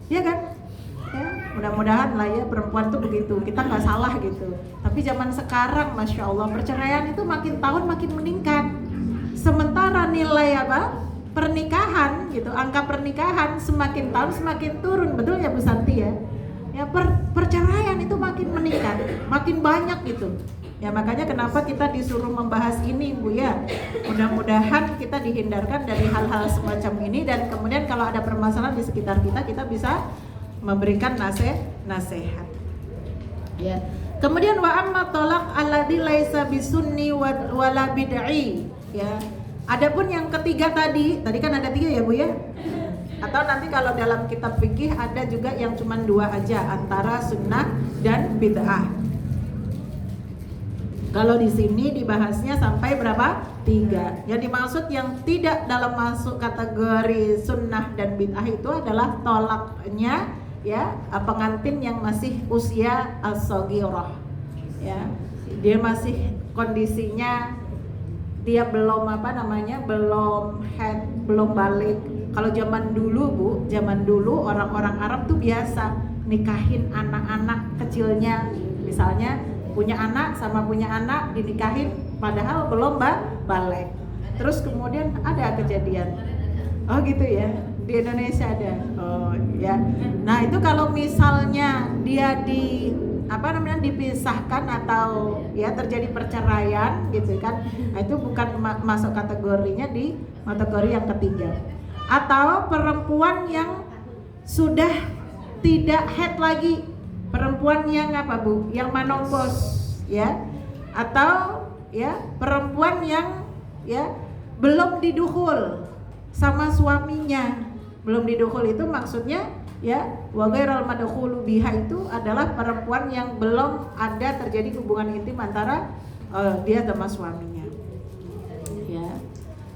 Ya kan? Ya, mudah-mudahan lah ya perempuan tuh begitu. Kita nggak salah gitu. Tapi zaman sekarang Masya Allah perceraian itu makin tahun makin meningkat. Sementara nilai pernikahan gitu, angka pernikahan semakin tahun semakin turun, betul ya Bu Santi ya? Ya perceraian itu makin meningkat, makin banyak gitu. Ya makanya kenapa kita disuruh membahas ini Bu ya. Mudah-mudahan kita dihindarkan dari hal-hal semacam ini, dan kemudian kalau ada permasalahan di sekitar kita bisa memberikan nasihat. Ya. Kemudian wa amma talaq alladzi laisa bisunni wala bid'i, ya. Adapun yang ketiga tadi kan ada 3 ya Bu ya? Atau nanti kalau dalam kitab fikih ada juga yang cuma 2 aja, antara sunnah dan bid'ah. Kalau di sini dibahasnya sampai berapa? 3. Yang dimaksud yang tidak dalam masuk kategori sunnah dan bid'ah itu adalah tolaknya ya pengantin yang masih usia as-saghirah. Ya. Dia masih kondisinya dia belum belum head, belum balik. Kalau zaman dulu Bu, zaman dulu orang-orang Arab tuh biasa nikahin anak-anak kecilnya, misalnya punya anak sama punya anak dinikahin padahal belum balik. Terus kemudian ada kejadian, oh gitu ya, di Indonesia ada, oh ya. Nah itu kalau misalnya dia dipisahkan atau ya terjadi perceraian gitu kan, nah itu bukan masuk kategorinya di kategori yang ketiga. Atau perempuan yang sudah tidak haid lagi, perempuan yang apa Bu, yang menopause ya, atau ya perempuan yang ya belum didukhul sama suaminya. Belum didukhul itu maksudnya ya wa ghairal madkhulu biha itu adalah perempuan yang belum ada terjadi hubungan intim antara dia sama suaminya. Ya.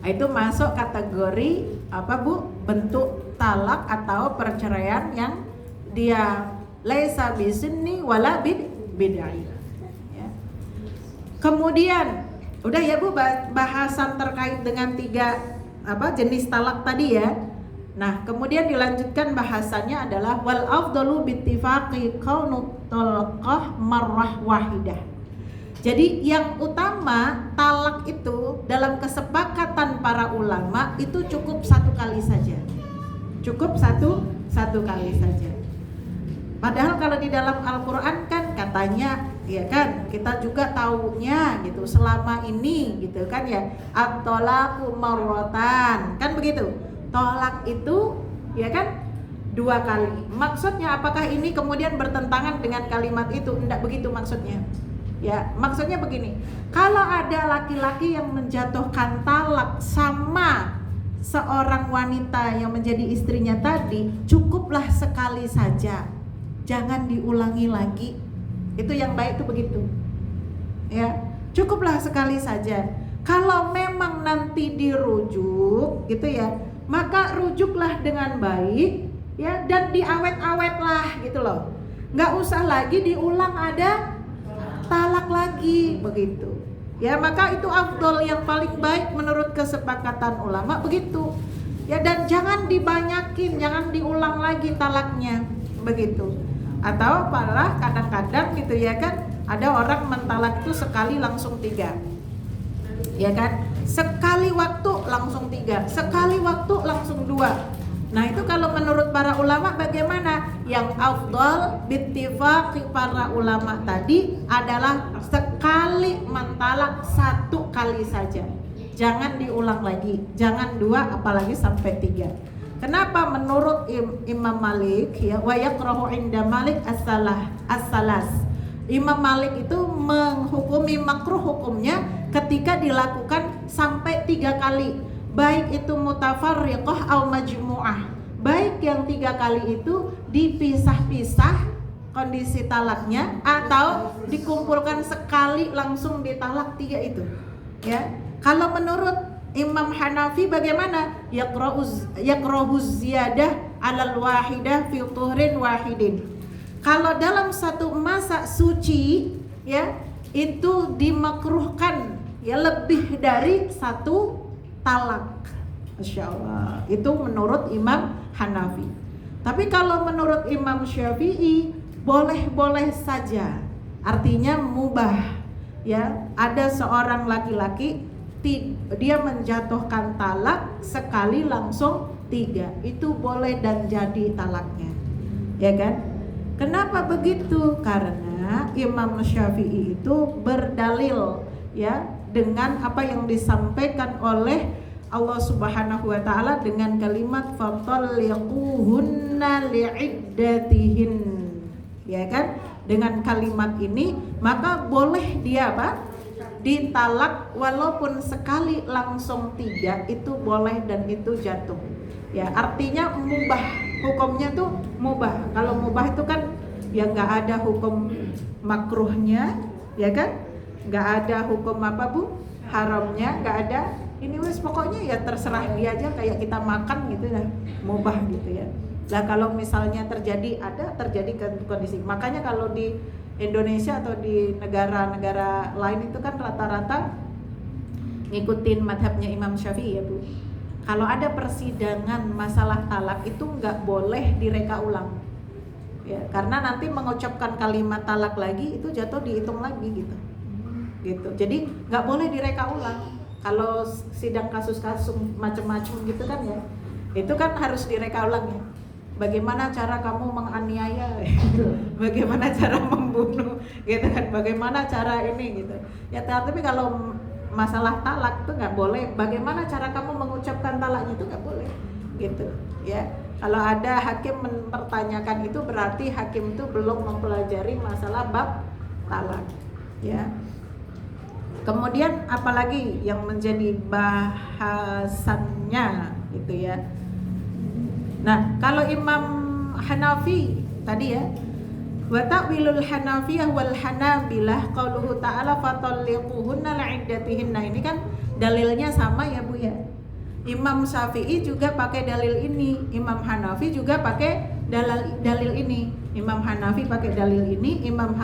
Itu masuk kategori apa Bu? Bentuk talak atau perceraian yang dia laisa bisunni wala bid'ah. Ya. Kemudian udah ya Bu bahasan terkait dengan 3 jenis talak tadi ya. Nah, kemudian dilanjutkan bahasannya adalah wal afdalu bittifaqi kaunu talaqah marrah wahidah. Jadi yang utama talak itu dalam kesepakatan para ulama itu cukup 1 kali saja. Cukup satu kali saja. Padahal kalau di dalam Al-Qur'an kan katanya ya kan kita juga taunya gitu selama ini gitu kan ya at-talaqu marratan kan begitu. Tolak itu ya kan 2 kali. Maksudnya apakah ini kemudian bertentangan dengan kalimat itu? Tidak begitu maksudnya. Ya, maksudnya begini. Kalau ada laki-laki yang menjatuhkan talak sama seorang wanita yang menjadi istrinya tadi, cukuplah sekali saja. Jangan diulangi lagi. Itu yang baik itu begitu. Ya, cukuplah sekali saja. Kalau memang nanti dirujuk gitu ya, maka rujuklah dengan baik ya dan diawet-awetlah gitu loh. Nggak usah lagi diulang ada talak lagi begitu. Ya maka itu afdol yang paling baik menurut kesepakatan ulama begitu. Ya dan jangan dibanyakin, jangan diulang lagi talaknya begitu. Atau malah kadang-kadang gitu ya kan ada orang mentalak itu sekali langsung 3. Ya kan? Sekali waktu langsung 3, sekali waktu langsung 2. Nah itu kalau menurut para ulama bagaimana? Yang afdal bittifaqi para ulama tadi adalah sekali mentalak 1 kali saja. Jangan diulang lagi, jangan 2 apalagi sampai 3. Kenapa menurut Imam Malik ya wa yakrahu inda Malik as-salas. Imam Malik itu menghukumi makruh hukumnya ketika dilakukan sampai 3 kali, baik itu mutafarriqah atau majmu'ah. Baik yang 3 kali itu dipisah-pisah kondisi talaknya atau dikumpulkan sekali langsung ditalak 3 itu. Ya. Kalau menurut Imam Hanafi bagaimana? Yaqra'uz ziyadah 'alal wahidah fi tuhrin wahidin. Kalau dalam satu masa suci ya itu dimakruhkan ya lebih dari 1 talak. Masya Allah. Itu menurut Imam Hanafi. Tapi kalau menurut Imam Syafi'i boleh-boleh saja. Artinya mubah. Ya, ada seorang laki-laki dia menjatuhkan talak sekali langsung 3, itu boleh dan jadi talaknya, ya kan? Kenapa begitu? Karena Imam Syafi'i itu berdalil ya dengan apa yang disampaikan oleh Allah Subhanahu wa taala dengan kalimat fatalliquhunna li'iddatihin, ya kan? Dengan kalimat ini maka boleh dia apa? Ditalak walaupun sekali langsung 3, itu boleh dan itu jatuh. Ya, artinya mubah, hukumnya tuh mubah. Kalau mubah itu kan ya nggak ada hukum makruhnya, ya kan? Nggak ada hukum apa Bu? Haramnya, nggak ada. Ini wes pokoknya ya terserah dia aja, kayak kita makan gitu ya, mubah gitu ya. Nah kalau misalnya terjadi kondisi, makanya kalau di Indonesia atau di negara-negara lain itu kan rata-rata ngikutin madhabnya Imam Syafi'i ya Bu. Kalau ada persidangan masalah talak itu nggak boleh direka ulang, ya, karena nanti mengucapkan kalimat talak lagi itu jatuh dihitung lagi gitu. Jadi nggak boleh direka ulang. Kalau sidang kasus-kasus macam-macam gitu kan ya, itu kan harus direka ulang ya. Bagaimana cara kamu menganiaya, bagaimana cara membunuh, gitu kan? Bagaimana cara ini gitu. Ya tapi kalau masalah talak itu nggak boleh. Bagaimana cara kamu mengucapkan talaknya itu nggak boleh, gitu. Ya, kalau ada hakim mempertanyakan itu berarti hakim itu belum mempelajari masalah bab talak, ya. Kemudian apalagi yang menjadi bahasannya, gitu ya. Nah, kalau Imam Hanafi tadi ya, wa ta'wilul Hanafiyah wal Hanabilah qauluhu ta'ala fatalliquhunna li'iddatihinna, ini kan dalilnya sama ya Bu ya. Imam Syafi'i juga pakai dalil ini, Imam Hanafi juga pakai dalil ini. Imam Hanafi pakai dalil ini, Imam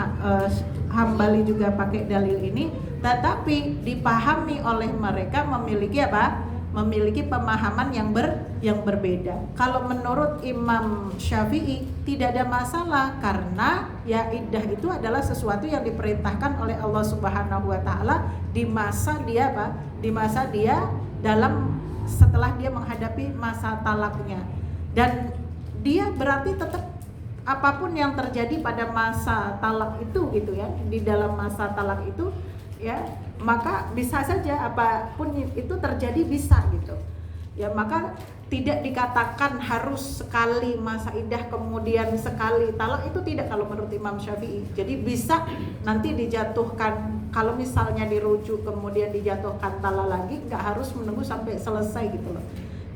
Hambali juga pakai dalil ini, tetapi dipahami oleh mereka memiliki apa? Memiliki pemahaman yang berbeda. Kalau menurut Imam Syafi'i tidak ada masalah, karena ya iddah itu adalah sesuatu yang diperintahkan oleh Allah Subhanahu wa taala di masa dia apa? Di masa dia setelah dia menghadapi masa talaknya. Dan dia berarti tetap apapun yang terjadi pada masa talak itu gitu ya, di dalam masa talak itu ya, maka bisa saja apapun itu terjadi bisa gitu ya. Maka tidak dikatakan harus sekali masa iddah kemudian sekali talak, itu tidak kalau menurut Imam Syafi'i. Jadi bisa nanti dijatuhkan, kalau misalnya dirujuk kemudian dijatuhkan talak lagi, nggak harus menunggu sampai selesai gitu loh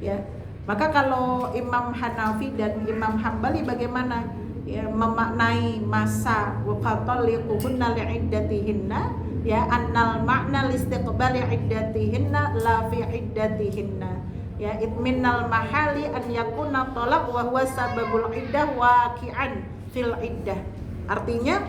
ya. Maka kalau Imam Hanafi dan Imam Hambali bagaimana ya memaknai masa waqatalliquhunna li'iddatihinna, ya, annal ma'na listiqbali iddatihinna la fi iddatihinna, ya, itminal mahali an yakuna talaq wa huwa sababul iddah waqi'an fil iddah. Artinya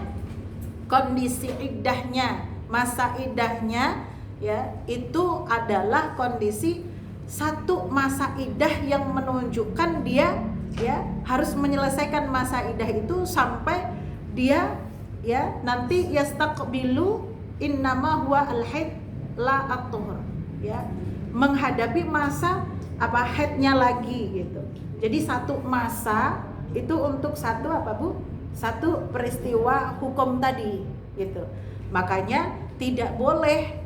kondisi iddahnya, masa iddahnya ya, itu adalah kondisi satu masa iddah yang menunjukkan dia ya harus menyelesaikan masa iddah itu sampai dia ya nanti yastaqbilu innama huwa al-haid la at-tuhur, ya, menghadapi masa apa haidnya lagi gitu. Jadi satu masa itu untuk satu apa Bu? Satu peristiwa hukum tadi gitu. Makanya tidak boleh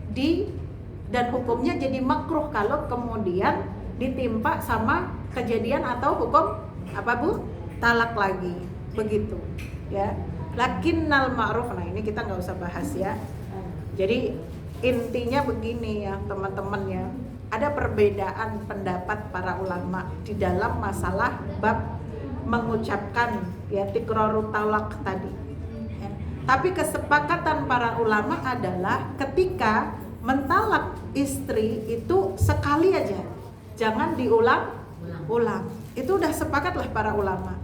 dan hukumnya jadi makruh kalau kemudian ditimpa sama kejadian atau hukum apa Bu? Talak lagi begitu ya. Lakinnal ma'ruf, nah ini kita nggak usah bahas ya. Jadi intinya begini ya teman-teman ya, ada perbedaan pendapat para ulama di dalam masalah bab mengucapkan ya tikrarut talak tadi ya. Tapi kesepakatan para ulama adalah ketika mentalak istri itu sekali aja, jangan diulang-ulang. Itu udah sepakatlah para ulama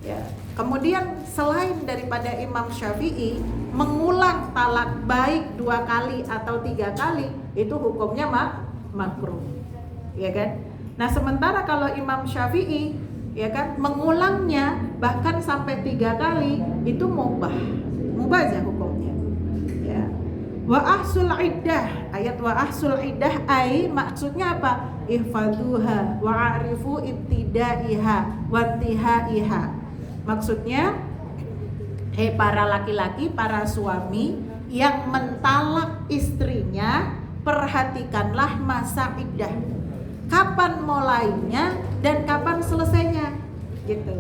ya. Kemudian selain daripada Imam Syafi'i mengulang talak baik 2 kali atau 3 kali, itu hukumnya makruh, ya kan? Nah sementara kalau Imam Syafi'i ya kan mengulangnya bahkan sampai 3 kali itu mubah aja hukumnya, ya. Wa ahsul iddah, ayat wa ahsul iddah maksudnya apa? Ihfaduha wa arifu ibtidaiha wa intihaiha. Maksudnya, hei para laki-laki, para suami yang mentalak istrinya, perhatikanlah masa iddah. Kapan mulainya dan kapan selesainya, gitu.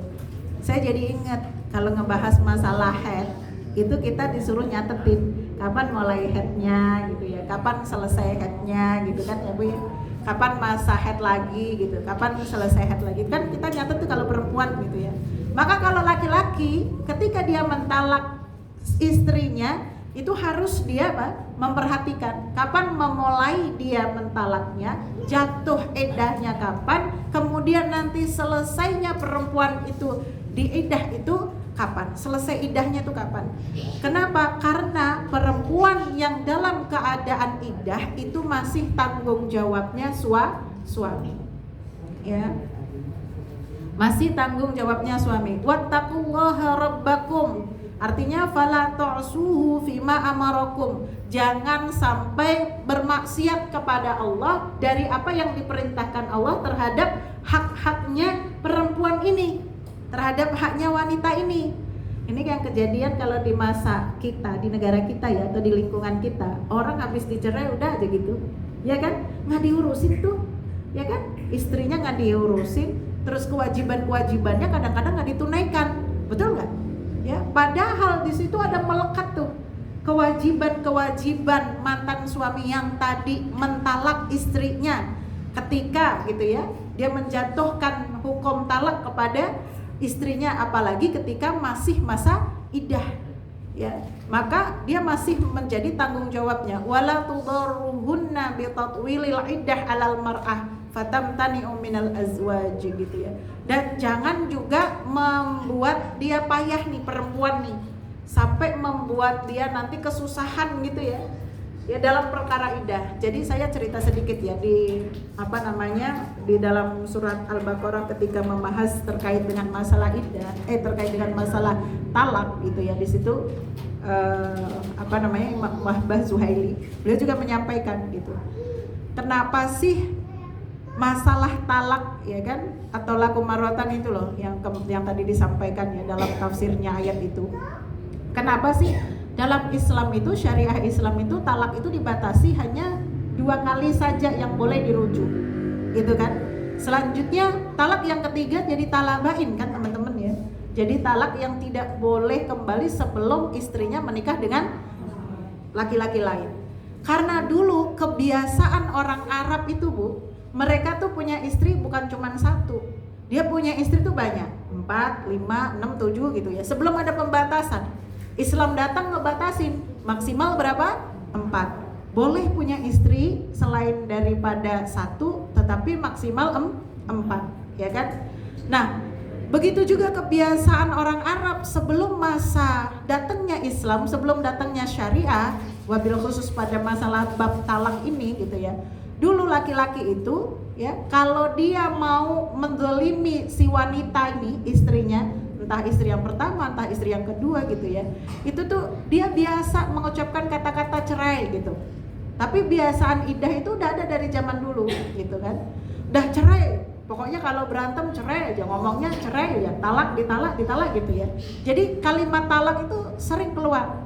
Saya jadi ingat kalau ngebahas masalah head, itu kita disuruh nyatetin kapan mulai headnya, gitu ya, kapan selesai headnya, gitu kan ya Bu ya. Kapan masa head lagi, gitu, kapan selesai head lagi, kan kita nyatet tuh kalau perempuan, gitu ya. Maka kalau laki-laki ketika dia mentalak istrinya, itu harus dia memperhatikan kapan memulai dia mentalaknya, jatuh iddahnya kapan, kemudian nanti selesainya perempuan itu di iddah itu kapan, selesai iddahnya itu kapan. Kenapa? Karena perempuan yang dalam keadaan iddah itu masih tanggung jawabnya suami, ya, masih tanggung jawabnya suami. Wattaqullaha rabbakum, artinya fala ta'suhu fima amarakum, jangan sampai bermaksiat kepada Allah dari apa yang diperintahkan Allah terhadap hak-haknya perempuan ini, terhadap haknya wanita ini. Ini yang kejadian kalau di masa kita, di negara kita ya, atau di lingkungan kita, orang habis dicerai udah aja gitu, ya kan, nggak diurusin tuh, ya kan, istrinya nggak diurusin, terus kewajibannya kadang-kadang nggak ditunaikan, betul nggak? Ya, padahal di situ ada melekat tuh kewajiban mantan suami yang tadi mentalak istrinya, ketika gitu ya, dia menjatuhkan hukum talak kepada istrinya, apalagi ketika masih masa iddah, ya, maka dia masih menjadi tanggung jawabnya. Wala tudarruhunna bi tatwilil iddah 'alal mar'ah fatamtani'u minal azwaj, gitu ya. Dan jangan juga membuat dia payah nih, perempuan nih, sampai membuat dia nanti kesusahan gitu ya. Ya, dalam perkara iddah. Jadi saya cerita sedikit ya di di dalam surat Al-Baqarah ketika membahas terkait dengan masalah iddah, terkait dengan masalah talak gitu ya. Di situ Imam Wahbah Zuhaili, beliau juga menyampaikan gitu. Kenapa sih masalah talak, ya kan, atau laku marwatan itu loh yang tadi disampaikan ya dalam tafsirnya ayat itu. Kenapa sih dalam Islam itu, syariah Islam itu, talak itu dibatasi hanya 2 kali saja yang boleh dirujuk, gitu kan? Selanjutnya talak yang ketiga jadi talabain kan teman-teman ya. Jadi talak yang tidak boleh kembali sebelum istrinya menikah dengan laki-laki lain. Karena dulu kebiasaan orang Arab itu Bu, mereka tuh punya istri bukan cuma satu, dia punya istri tuh banyak, 4, 5, 6, 7 gitu ya. Sebelum ada pembatasan, Islam datang ngebatasin maksimal berapa? 4. Boleh punya istri selain daripada 1, tetapi maksimal 4, ya kan? Nah, begitu juga kebiasaan orang Arab sebelum masa datangnya Islam, sebelum datangnya syariah, wabil khusus pada masalah bab talak ini gitu ya. Dulu laki-laki itu ya, kalau dia mau menzalimi si wanita ini, istrinya, entah istri yang pertama, entah istri yang kedua gitu ya, itu tuh dia biasa mengucapkan kata-kata cerai gitu. Tapi biasaan iddah itu udah ada dari zaman dulu gitu kan. Udah cerai, pokoknya kalau berantem cerai aja, ngomongnya cerai ya, talak ditalak gitu ya. Jadi kalimat talak itu sering keluar.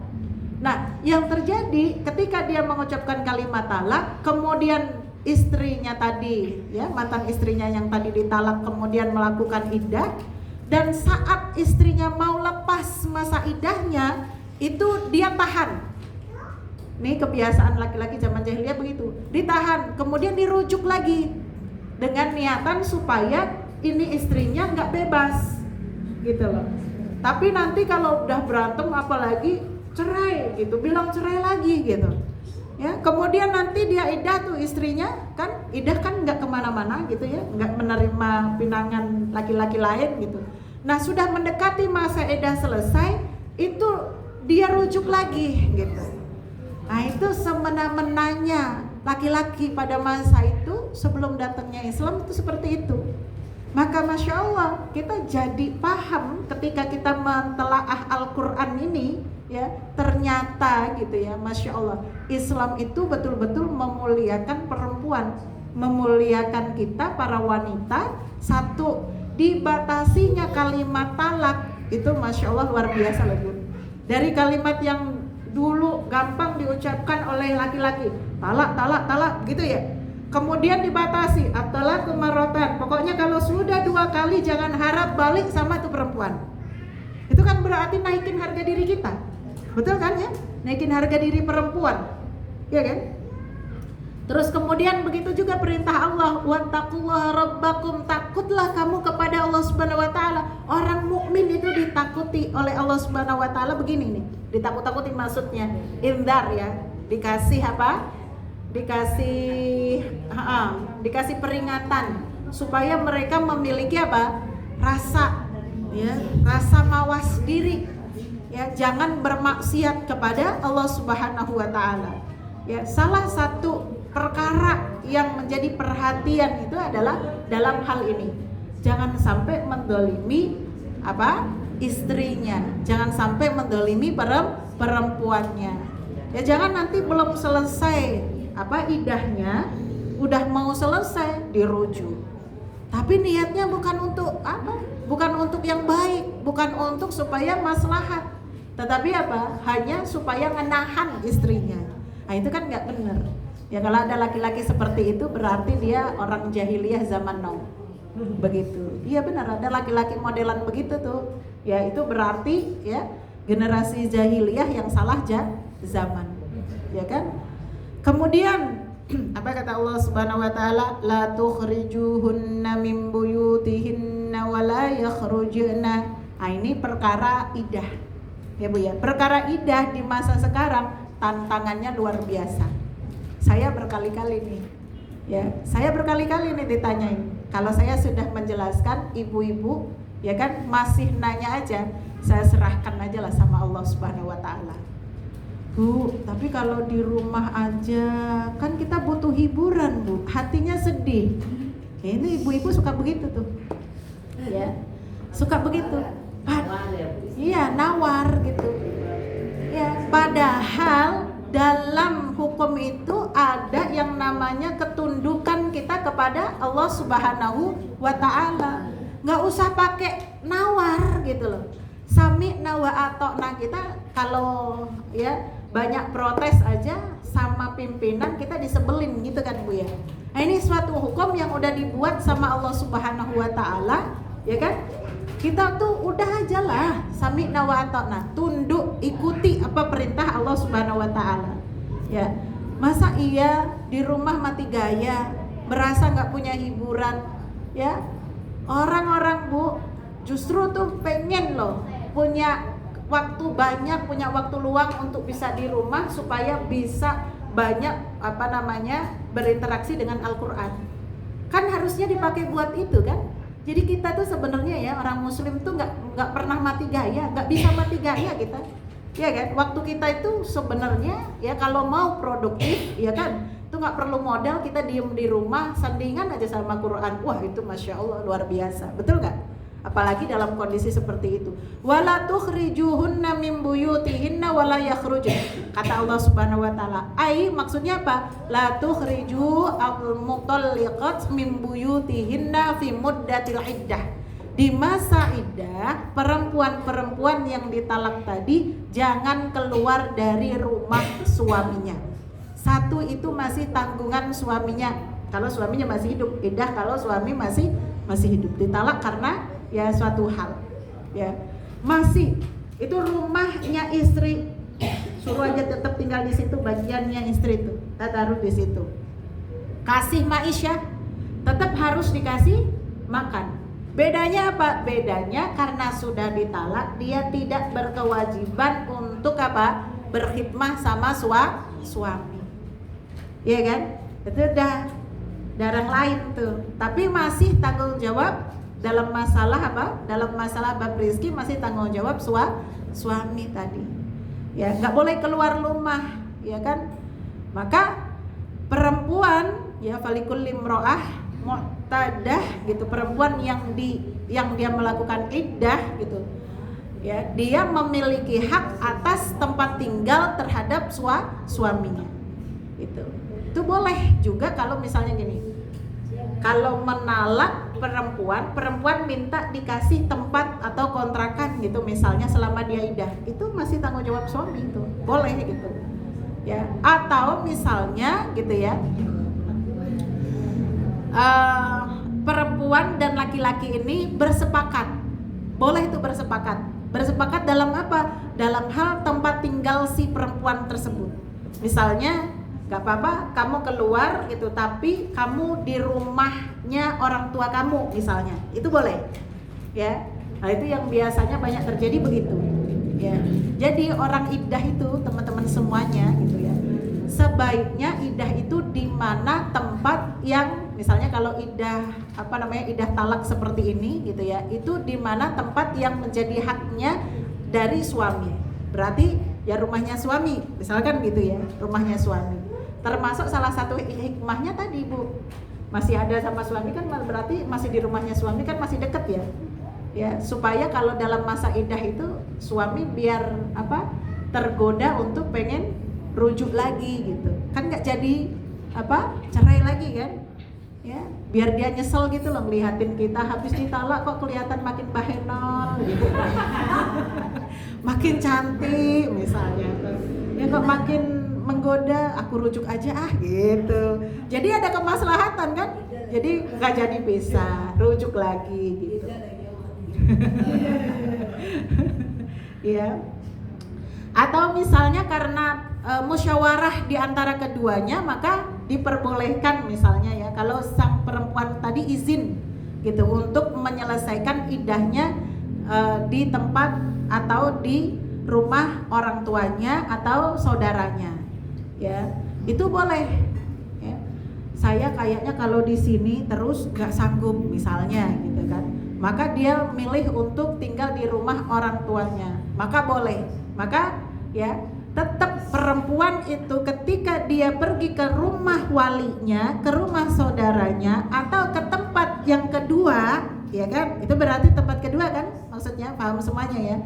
Nah, yang terjadi ketika dia mengucapkan kalimat talak, kemudian istrinya tadi ya, mantan istrinya yang tadi ditalak kemudian melakukan iddah, dan saat istrinya mau lepas masa iddahnya, itu dia tahan. Nih kebiasaan laki-laki zaman jahiliyah begitu, ditahan, kemudian dirujuk lagi dengan niatan supaya ini istrinya nggak bebas, gitu loh. Tapi nanti kalau udah berantem apalagi cerai gitu, bilang cerai lagi gitu. Ya, kemudian nanti dia iddah tuh istrinya kan, iddah kan nggak kemana-mana gitu ya, nggak menerima pinangan laki-laki lain gitu. Nah, sudah mendekati masa iddah selesai, itu dia rujuk lagi gitu. Nah, itu semena-menanya laki-laki pada masa itu sebelum datangnya Islam itu seperti itu. Maka Masya Allah kita jadi paham ketika kita mentelaah Al-Quran ini ya ternyata gitu ya, Masya Allah, Islam itu betul-betul memuliakan perempuan, memuliakan kita para wanita. Satu, dibatasinya kalimat talak itu Masya Allah luar biasa loh Bu. Dari kalimat yang dulu gampang diucapkan oleh laki-laki, talak, talak, talak gitu ya, kemudian dibatasi at-talaq marratan, pokoknya kalau sudah 2 kali jangan harap balik sama tuh perempuan. Itu kan berarti naikin harga diri kita, betul kan ya, naikin harga diri perempuan, ya kan. Terus kemudian begitu juga perintah Allah, wattaqullaha rabbakum, takutlah kamu kepada Allah Subhanahu wa taala. Orang mukmin itu ditakuti oleh Allah Subhanahu wa taala begini nih. Ditakut-takuti maksudnya indar ya. Dikasih apa? Dikasih peringatan supaya mereka memiliki apa? Rasa ya, rasa mawas diri. Ya, jangan bermaksiat kepada Allah Subhanahu wa taala. Ya, salah satu perkara yang menjadi perhatian itu adalah dalam hal ini, jangan sampai mendolimi apa istrinya, jangan sampai mendolimi perempuannya. Ya, jangan nanti belum selesai apa idahnya, udah mau selesai dirujuk. Tapi niatnya bukan untuk apa? Bukan untuk yang baik, bukan untuk supaya maslahat, tetapi apa? Hanya supaya menahan istrinya. Nah, itu kan nggak benar. Ya, kalau ada laki-laki seperti itu berarti dia orang jahiliyah zaman now. Begitu. Iya benar, ada laki-laki modelan begitu tuh. Ya, itu berarti ya generasi jahiliyah yang salah zaman. Ya kan? Kemudian apa kata Allah Subhanahu wa taala? La tukhrijuhunna min buyutihinna wa la yakhrujna. Nah, ini perkara idah. Ya Bu ya. Perkara idah di masa sekarang tantangannya luar biasa. Saya berkali-kali nih ditanyain. Kalau saya sudah menjelaskan, ibu-ibu ya kan masih nanya aja, saya serahkan aja lah sama Allah Subhanahu wa taala. Bu, tapi kalau di rumah aja kan kita butuh hiburan Bu, hatinya sedih. Ya, ini ibu-ibu suka begitu tuh. Ya. Suka begitu. Iya, nawar gitu. Ya, padahal dalam hukum itu ada yang namanya ketundukan kita kepada Allah Subhanahu wa ta'ala. Nggak usah pakai nawar gitu loh. Sami nawa atokna, kita kalau ya banyak protes aja sama pimpinan kita disebelin gitu kan Bu ya. Nah, ini suatu hukum yang udah dibuat sama Allah Subhanahu wa ta'ala, ya kan? Kita tuh udah aja lah sami nawa atokna, tunduk ikuti apa perintah Allah Subhanahu wa taala. Ya. Masa iya di rumah mati gaya, merasa nggak punya hiburan, ya? Orang-orang Bu justru tuh pengen loh punya waktu banyak, punya waktu luang untuk bisa di rumah supaya bisa banyak apa namanya berinteraksi dengan Al-Qur'an. Kan harusnya dipakai buat itu kan? Jadi kita tuh sebenarnya ya orang Muslim tuh nggak pernah mati gaya, nggak bisa mati gaya kita, ya kan? Waktu kita itu sebenarnya ya kalau mau produktif, ya kan, tuh nggak perlu modal, kita diem di rumah sandingan aja sama Quran, wah itu Masya Allah luar biasa, betul nggak? Apalagi dalam kondisi seperti itu. Wala tukhrijuhunna min buyutihinna wala yakhrujun. Kata Allah Subhanahu wa taala. Ai maksudnya apa? La tukhriju al-mutalliqat min buyutihinna fi muddatil iddah. Di masa iddah, perempuan-perempuan yang ditalak tadi jangan keluar dari rumah suaminya. Satu, itu masih tanggungan suaminya. Kalau suaminya masih hidup, iddah kalau suami masih hidup. Ditalak karena ya suatu hal, ya masih itu rumahnya istri, suruh aja tetap tinggal di situ, bagiannya istri itu kita taruh di situ. Kasih maisha, tetap harus dikasih makan. Bedanya apa? Bedanya karena sudah ditalak, dia tidak berkewajiban untuk apa? Berkhidmah sama suami, ya kan? Itu udah darah lain tuh, tapi masih tanggung jawab dalam masalah apa? Dalam masalah bab rezeki masih tanggung jawab suami tadi. Ya, nggak boleh keluar rumah, ya kan? Maka perempuan ya falikul limroah mu'tadah gitu, perempuan yang dia melakukan iddah gitu. Ya, dia memiliki hak atas tempat tinggal terhadap suaminya. Itu boleh juga kalau misalnya gini. Kalau menalak perempuan minta dikasih tempat atau kontrakan gitu misalnya selama dia iddah, itu masih tanggung jawab suami, itu boleh gitu. Ya, atau misalnya gitu ya. Perempuan dan laki-laki ini bersepakat. Boleh itu bersepakat. Bersepakat dalam apa? Dalam hal tempat tinggal si perempuan tersebut. Misalnya, gak apa-apa kamu keluar gitu, tapi kamu di rumahnya orang tua kamu misalnya. Itu boleh. Ya. Nah, itu yang biasanya banyak terjadi begitu. Ya. Jadi orang iddah itu teman-teman semuanya gitu ya. Sebaiknya iddah itu di mana tempat yang misalnya kalau iddah iddah talak seperti ini gitu ya, itu di mana tempat yang menjadi haknya dari suami. Berarti ya rumahnya suami, misalkan gitu ya, rumahnya suami. Termasuk salah satu hikmahnya tadi Bu, masih ada sama suami kan berarti masih di rumahnya suami kan masih deket ya. Ya, supaya kalau dalam masa iddah itu suami biar tergoda untuk pengen rujuk lagi gitu. Kan nggak jadi cerai lagi kan? Ya, biar dia nyesel gitu loh ngelihatin kita habis ditalak kok kelihatan makin bahenol gitu. Makin cantik misalnya. Ya kok makin menggoda, aku rujuk aja gitu. Jadi ada kemaslahatan kan? Jadi nggak jadi pisah, rujuk lagi gitu. Ya. Atau misalnya karena musyawarah di antara keduanya, maka diperbolehkan misalnya ya, kalau sang perempuan tadi izin gitu untuk menyelesaikan iddahnya di tempat atau di rumah orang tuanya atau saudaranya, ya itu boleh. Ya. Saya kayaknya kalau di sini terus gak sanggup misalnya gitu kan, maka dia milih untuk tinggal di rumah orang tuanya, maka boleh. Maka ya tetap perempuan itu ketika dia pergi ke rumah walinya, ke rumah saudaranya atau ke tempat yang kedua, ya kan? Itu berarti tempat kedua kan? Maksudnya paham semuanya ya.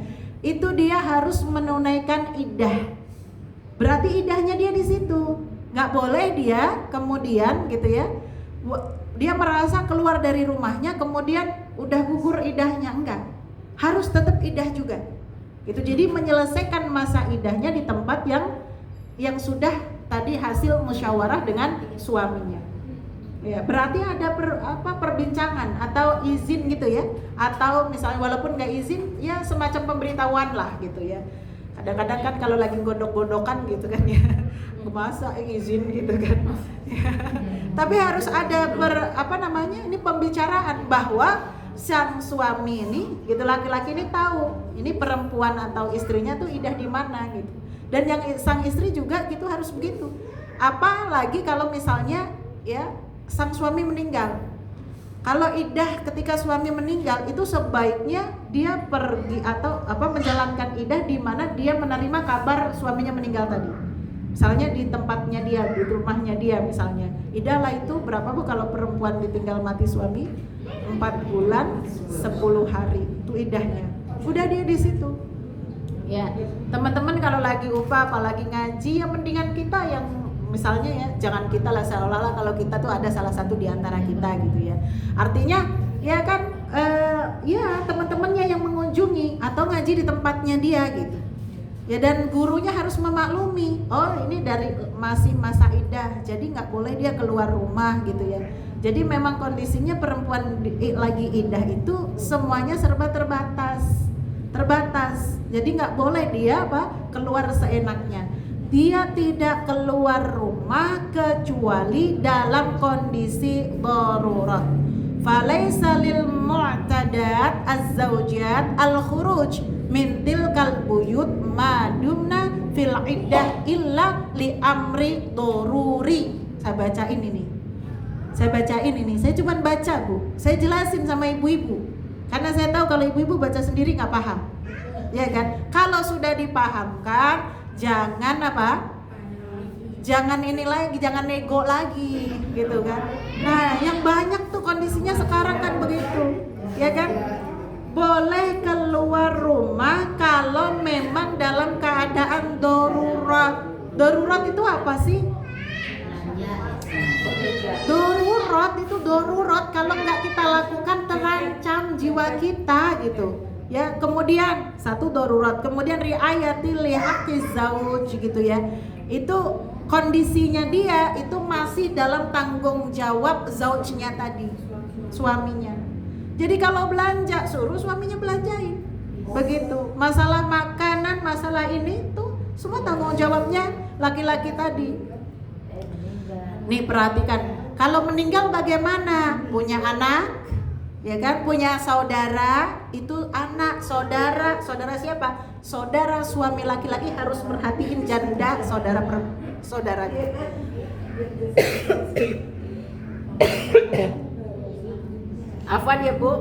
Itu dia harus menunaikan iddah. Berarti iddahnya dia di situ. Nggak boleh dia kemudian gitu ya. Dia merasa keluar dari rumahnya kemudian udah gugur iddahnya, enggak. Harus tetap iddah juga. Itu jadi menyelesaikan masa iddahnya di tempat yang sudah tadi hasil musyawarah dengan suaminya. Ya, berarti ada perbincangan atau izin gitu ya, atau misalnya walaupun nggak izin ya semacam pemberitahuan lah gitu ya. Kadang-kadang kan kalau lagi godok-godokan gitu kan ya, masa izin gitu kan. Tapi harus ada ini pembicaraan bahwa sang suami ini gitu, laki-laki ini tahu ini perempuan atau istrinya tuh iddah di mana gitu, dan yang sang istri juga gitu harus begitu. Apalagi kalau misalnya ya sang suami meninggal, kalau iddah ketika suami meninggal itu sebaiknya dia pergi atau menjalankan iddah di mana dia menerima kabar suaminya meninggal tadi. Misalnya di tempatnya dia, di rumahnya dia misalnya. Iddah lah itu berapa Bu kalau perempuan ditinggal mati suami? 4 bulan 10 hari itu iddahnya. Udah dia di situ. Ya, teman-teman kalau lagi upah apalagi ngaji ya mendingan kita yang misalnya ya, jangan kita lah seolah-olah kalau kita tuh ada salah satu di antara kita gitu ya. Artinya ya kan ya teman-temannya yang mengunjungi atau ngaji di tempatnya dia gitu. Ya, dan gurunya harus memaklumi, oh ini dari masih masa iddah, jadi nggak boleh dia keluar rumah gitu ya. Jadi memang kondisinya perempuan lagi iddah itu semuanya serba terbatas. Jadi nggak boleh dia keluar seenaknya. Dia tidak keluar rumah kecuali dalam kondisi darurat. Falaisa lil mu'tadat az-zawjat al-khuruj min tilkal buyut madumna fil iddah illa li amri doruri. Saya bacain ini. Saya cuma baca Bu. Saya jelasin sama ibu-ibu. Karena saya tahu kalau ibu-ibu baca sendiri nggak paham. Ya kan? Kalau sudah dipahamkan, jangan jangan ini lagi, jangan nego lagi gitu kan. Nah, yang banyak tuh kondisinya sekarang kan begitu. Ya kan? Boleh keluar rumah Darurat itu apa sih? Belanja. Darurat kalau nggak kita lakukan terancam jiwa kita gitu. Ya, kemudian satu darurat, kemudian riayatil lihaqiz zauj gitu ya. Itu kondisinya dia itu masih dalam tanggung jawab zaujnya tadi, suaminya. Jadi kalau belanja suruh suaminya belanjain. Begitu. Masalah makanan, masalah ini tuh semua tanggung jawabnya laki-laki tadi. Nih perhatikan, kalau meninggal bagaimana? Punya anak, ya kan? Punya saudara, itu anak, saudara siapa? Saudara suami laki-laki harus merhatiin janda saudaranya. Afwan ya Bu.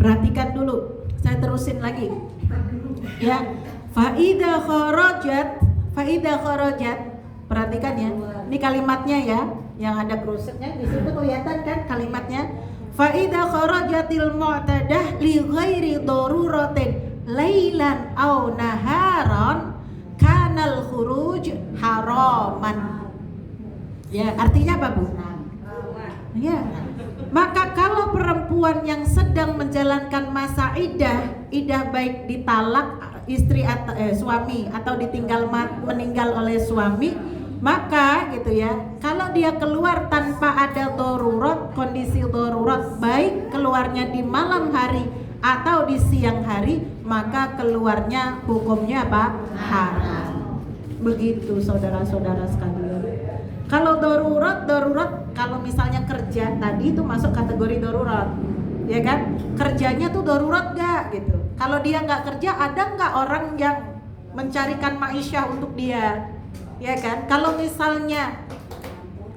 Perhatikan dulu, saya terusin lagi. Ya, faida kharajat, perhatikan ya. Ini kalimatnya ya, yang ada krusetnya di situ kelihatan kan kalimatnya. Faida kharajatil mu'tadah li ghairi daruratin lailan aw naharan kanal khuruj haraman. Ya, artinya apa Bu? Ya. Maka kalau perempuan yang sedang menjalankan masa idah baik ditalak istri atau suami atau meninggal oleh suami, maka gitu ya, kalau dia keluar tanpa ada darurat, kondisi darurat, baik keluarnya di malam hari atau di siang hari, maka keluarnya hukumnya apa? Haram. Begitu saudara-saudara sekalian. Kalau darurat, kalau misalnya kerja tadi itu masuk kategori darurat, ya kan? Kerjanya tuh darurat gak gitu. Kalau dia nggak kerja, ada nggak orang yang mencarikan maisha untuk dia, ya kan? Kalau misalnya,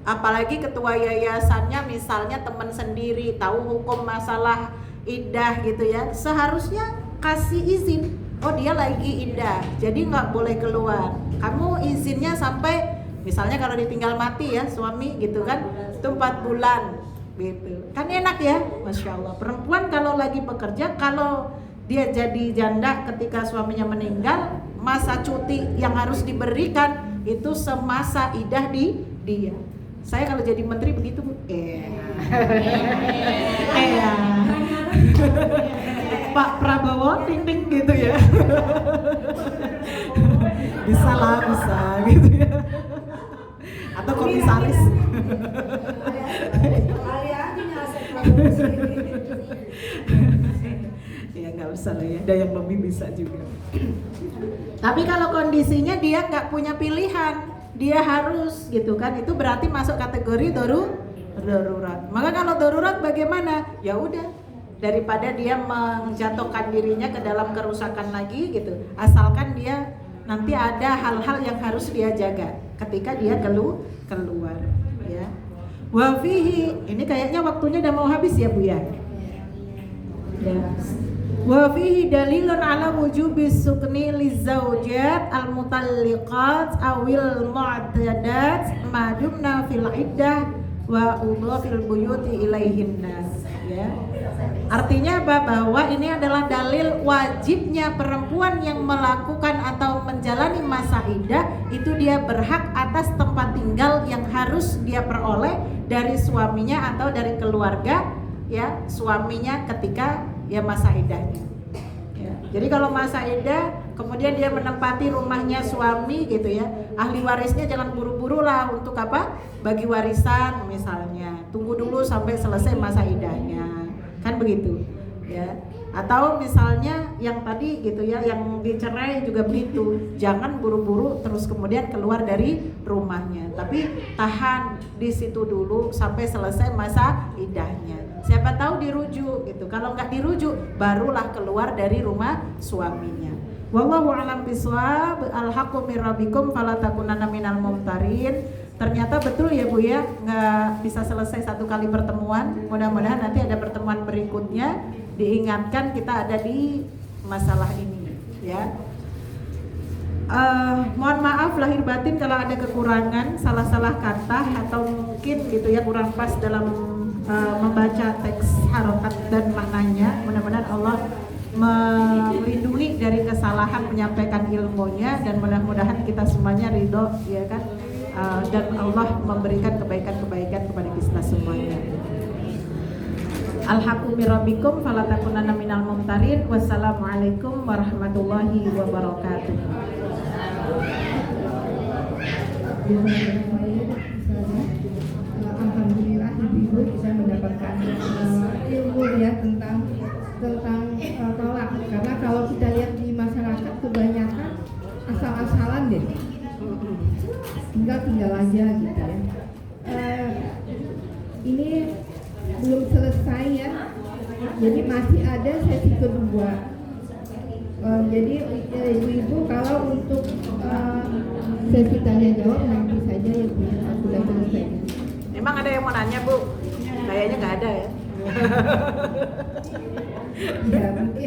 apalagi ketua yayasannya misalnya teman sendiri tahu hukum masalah iddah gitu ya, seharusnya kasih izin. Oh dia lagi iddah, jadi nggak boleh keluar. Kamu izinnya sampai misalnya kalau ditinggal mati ya suami gitu kan, itu 4 bulan gitu. Kan enak ya, Masya Allah. Perempuan kalau lagi bekerja, kalau dia jadi janda ketika suaminya meninggal, masa cuti yang harus diberikan itu semasa idah di dia. Saya kalau jadi menteri begitu, Pak Prabowo ting-ting gitu ya. Bisa gitu ya. Atau komisaris. Ya nggak usah lah ya, ada yang lebih bisa juga. Tapi kalau kondisinya dia nggak punya pilihan, dia harus gitu kan, itu berarti masuk kategori darurat. Maka kalau darurat bagaimana? Ya udah, daripada dia menjatuhkan dirinya ke dalam kerusakan lagi gitu, asalkan dia nanti ada hal-hal yang harus dia jaga ketika dia keluar ya. Wa fihi, ini kayaknya waktunya udah mau habis ya Bu ya. Wa fihi dalilun ala wujubi sukni lizaujat al-mutalliqat awil mu'tadat ma dumna fil iddah wa udhafil buyuti ilaihinna ya. Artinya bahwa ini adalah dalil wajibnya perempuan yang melakukan atau menjalani masa iddah itu dia berhak atas tempat tinggal yang harus dia peroleh dari suaminya atau dari keluarga ya suaminya ketika ya masa iddahnya. Ya. Jadi kalau masa iddah kemudian dia menempati rumahnya suami gitu ya, ahli warisnya jangan buru-buru lah untuk apa? Bagi warisan misalnya. Tunggu dulu sampai selesai masa iddahnya. Kan begitu ya. Atau misalnya yang tadi gitu ya, yang dicerai juga begitu, jangan buru-buru terus kemudian keluar dari rumahnya, tapi tahan di situ dulu sampai selesai masa iddahnya. Siapa tahu dirujuk gitu, kalau nggak dirujuk barulah keluar dari rumah suaminya. Wallahu a'lam bishawab. Al-haqqu mir rabbikum fala takunanna minal mumtarin. Ternyata betul ya Bu ya, nggak bisa selesai satu kali pertemuan. Mudah-mudahan nanti ada pertemuan berikutnya diingatkan kita ada di masalah ini ya. Mohon maaf lahir batin kalau ada kekurangan, salah-salah kata atau mungkin gitu ya kurang pas dalam membaca teks harokat dan maknanya. Mudah-mudahan Allah melindungi dari kesalahan menyampaikan ilmunya, dan mudah-mudahan kita semuanya ridho, ya kan, dan Allah memberikan kebaikan-kebaikan kepada kita semuanya. Alhaqu mirabbikum falatakunanna minal mumtarin. Wassalamualaikum warahmatullahi wabarakatuh. Alhamdulillah ibu bisa mendapatkan ilmu ya tentang tolak, karena kalau kita lihat di masyarakat kebanyakan asal-asalan deh, tinggal aja gitu ya. Ini belum selesai ya, jadi masih ada sesi kedua. Jadi ibu-ibu kalau untuk sesi tanya jawab nanti saja ya Bu, sudah selesai. Emang ada yang mau nanya, Bu? Kayaknya nggak ada ya. Ya mungkin